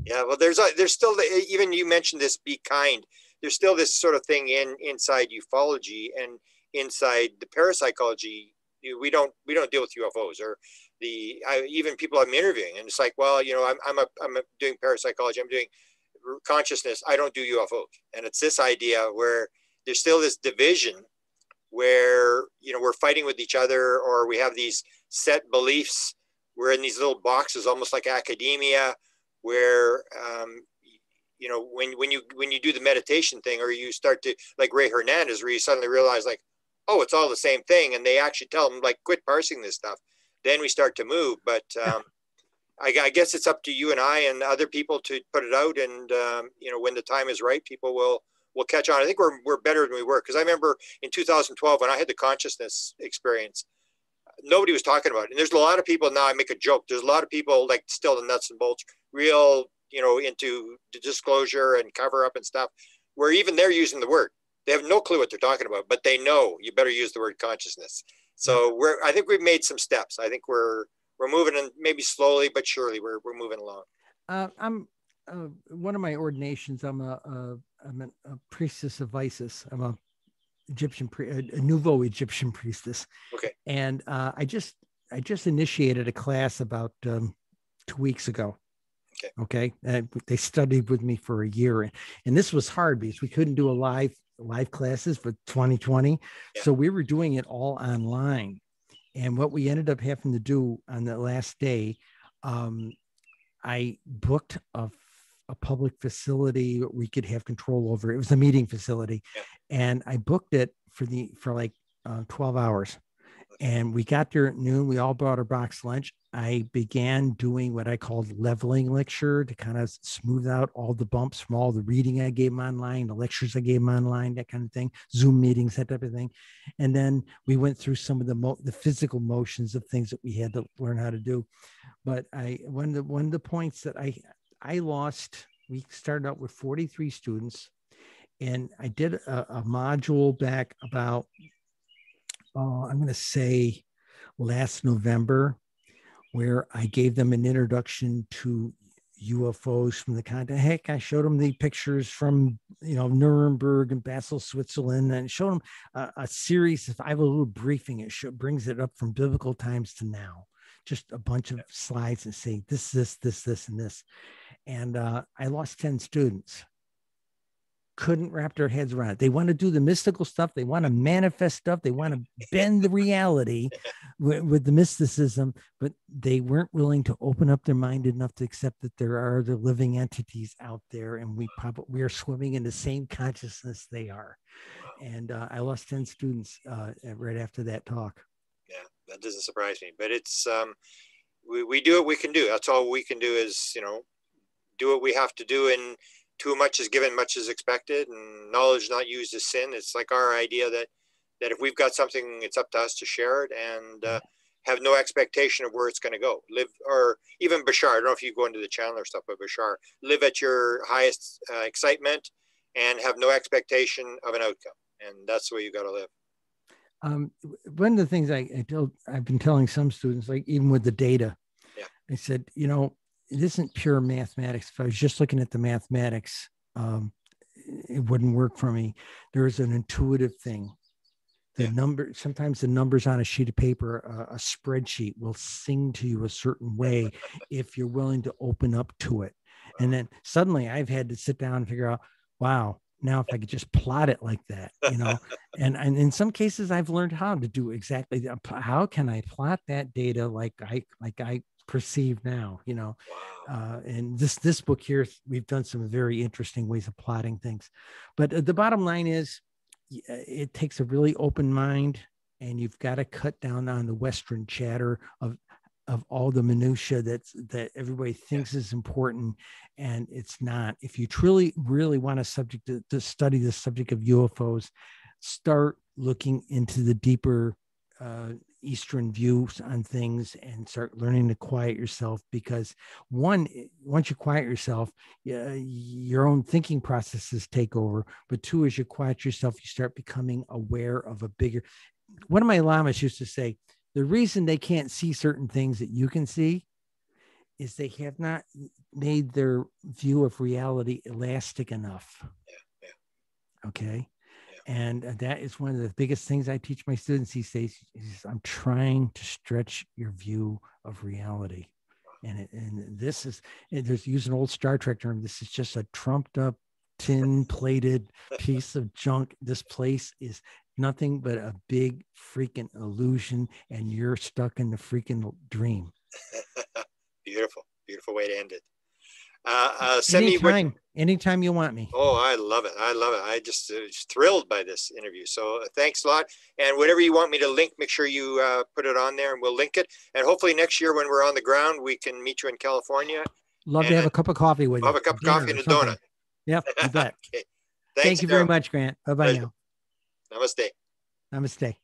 Yeah, well, there's still even you mentioned this, be kind. There's still this sort of thing inside ufology and inside the parapsychology. We don't deal with UFOs, or even people I'm interviewing, and it's like, well, you know, I'm doing parapsychology, I'm doing consciousness, I don't do UFOs. And it's this idea where there's still this division where, you know, we're fighting with each other, or we have these set beliefs. We're in these little boxes, almost like academia, where you know, when you do the meditation thing, or you start to, like Ray Hernandez, where you suddenly realize, like, oh, it's all the same thing, and they actually tell them, like, quit parsing this stuff, then we start to move. But I guess it's up to you and I and other people to put it out, and you know, when the time is right, people will catch on. I think we're better than we were, because I remember in 2012 when I had the consciousness experience, nobody was talking about it. And there's a lot of people now, I make a joke, there's a lot of people, like, still the nuts and bolts, real, you know, into the disclosure and cover up and stuff, where even they're using the word. They have no clue what they're talking about, but they know you better use the word consciousness. So I think we've made some steps. I think we're moving, and maybe slowly but surely we're moving along. I'm one of my ordinations. I'm a priestess of Isis. I'm a nouveau Egyptian priestess. Okay. And I just initiated a class about 2 weeks ago. Okay. They studied with me for a year, and this was hard because we couldn't do a live classes for 2020. Yeah. So we were doing it all online. And what we ended up having to do on the last day, I booked a public facility we could have control over. It was a meeting facility. Yeah. And I booked it for like 12 hours. And we got there at noon. We all brought our box lunch. I began doing what I called leveling lecture to kind of smooth out all the bumps from all the reading I gave them online, the lectures I gave them online, that kind of thing, Zoom meetings, that type of thing. And then we went through some of the physical motions of things that we had to learn how to do. But one of the points that I lost, we started out with 43 students, and I did a module back about, I'm going to say last November, where I gave them an introduction to UFOs from the content. Heck, I showed them the pictures from, you know, Nuremberg and Basel, Switzerland, and showed them a series. If I have a little briefing, it brings it up from biblical times to now. Just a bunch of slides and saying this, and this. And I lost 10 students. Couldn't wrap their heads around it. They want to do the mystical stuff. They want to manifest stuff. They want to bend the reality with the mysticism, but they weren't willing to open up their mind enough to accept that there are other living entities out there, and we are swimming in the same consciousness they are. And I lost 10 students right after that talk. Yeah, that doesn't surprise me, but it's we do what we can do. That's all we can do is, you know, do what we have to do, and too much is given, much is expected, and knowledge not used is sin. It's like our idea that if we've got something, it's up to us to share it, and have no expectation of where it's going to go. Live, or even Bashar, I don't know if you go into the Chandler stuff, but Bashar, live at your highest excitement and have no expectation of an outcome. And that's the way you got to live. One of the things I've been telling some students, like even with the data, I said, you know, it isn't pure mathematics. If I was just looking at the mathematics, it wouldn't work for me. There is an intuitive thing. Sometimes the numbers on a sheet of paper, a spreadsheet will sing to you a certain way if you're willing to open up to it. And then suddenly I've had to sit down and figure out, wow, now if I could just plot it like that, you know, and in some cases I've learned how to do exactly that. How can I plot that data like I perceive now, you know? And this book here, we've done some very interesting ways of plotting things, but the bottom line is, it takes a really open mind, and you've got to cut down on the Western chatter of all the minutia that everybody thinks is important, and it's not. If you truly really want to study the subject of UFOs, start looking into the deeper Eastern views on things and start learning to quiet yourself, because once you quiet yourself, your own thinking processes take over. But two, as you quiet yourself, you start becoming aware of a bigger. One of my lamas used to say, the reason they can't see certain things that you can see is they have not made their view of reality elastic enough. Okay. And that is one of the biggest things I teach my students these days. I'm trying to stretch your view of reality. And this is, there's use an old Star Trek term. This is just a trumped up, tin plated piece of junk. This place is nothing but a big freaking illusion, and you're stuck in the freaking dream. Beautiful way to end it. Anytime you want me. Oh, I love it. I just was thrilled by this interview. So thanks a lot. And whatever you want me to link, make sure you put it on there, and we'll link it. And hopefully next year when we're on the ground, we can meet you in California. Love to have a cup of coffee with you. Have a cup of coffee and a donut. Yep, you bet. Okay. Thank you very much, Grant. Bye-bye now. Namaste. Namaste.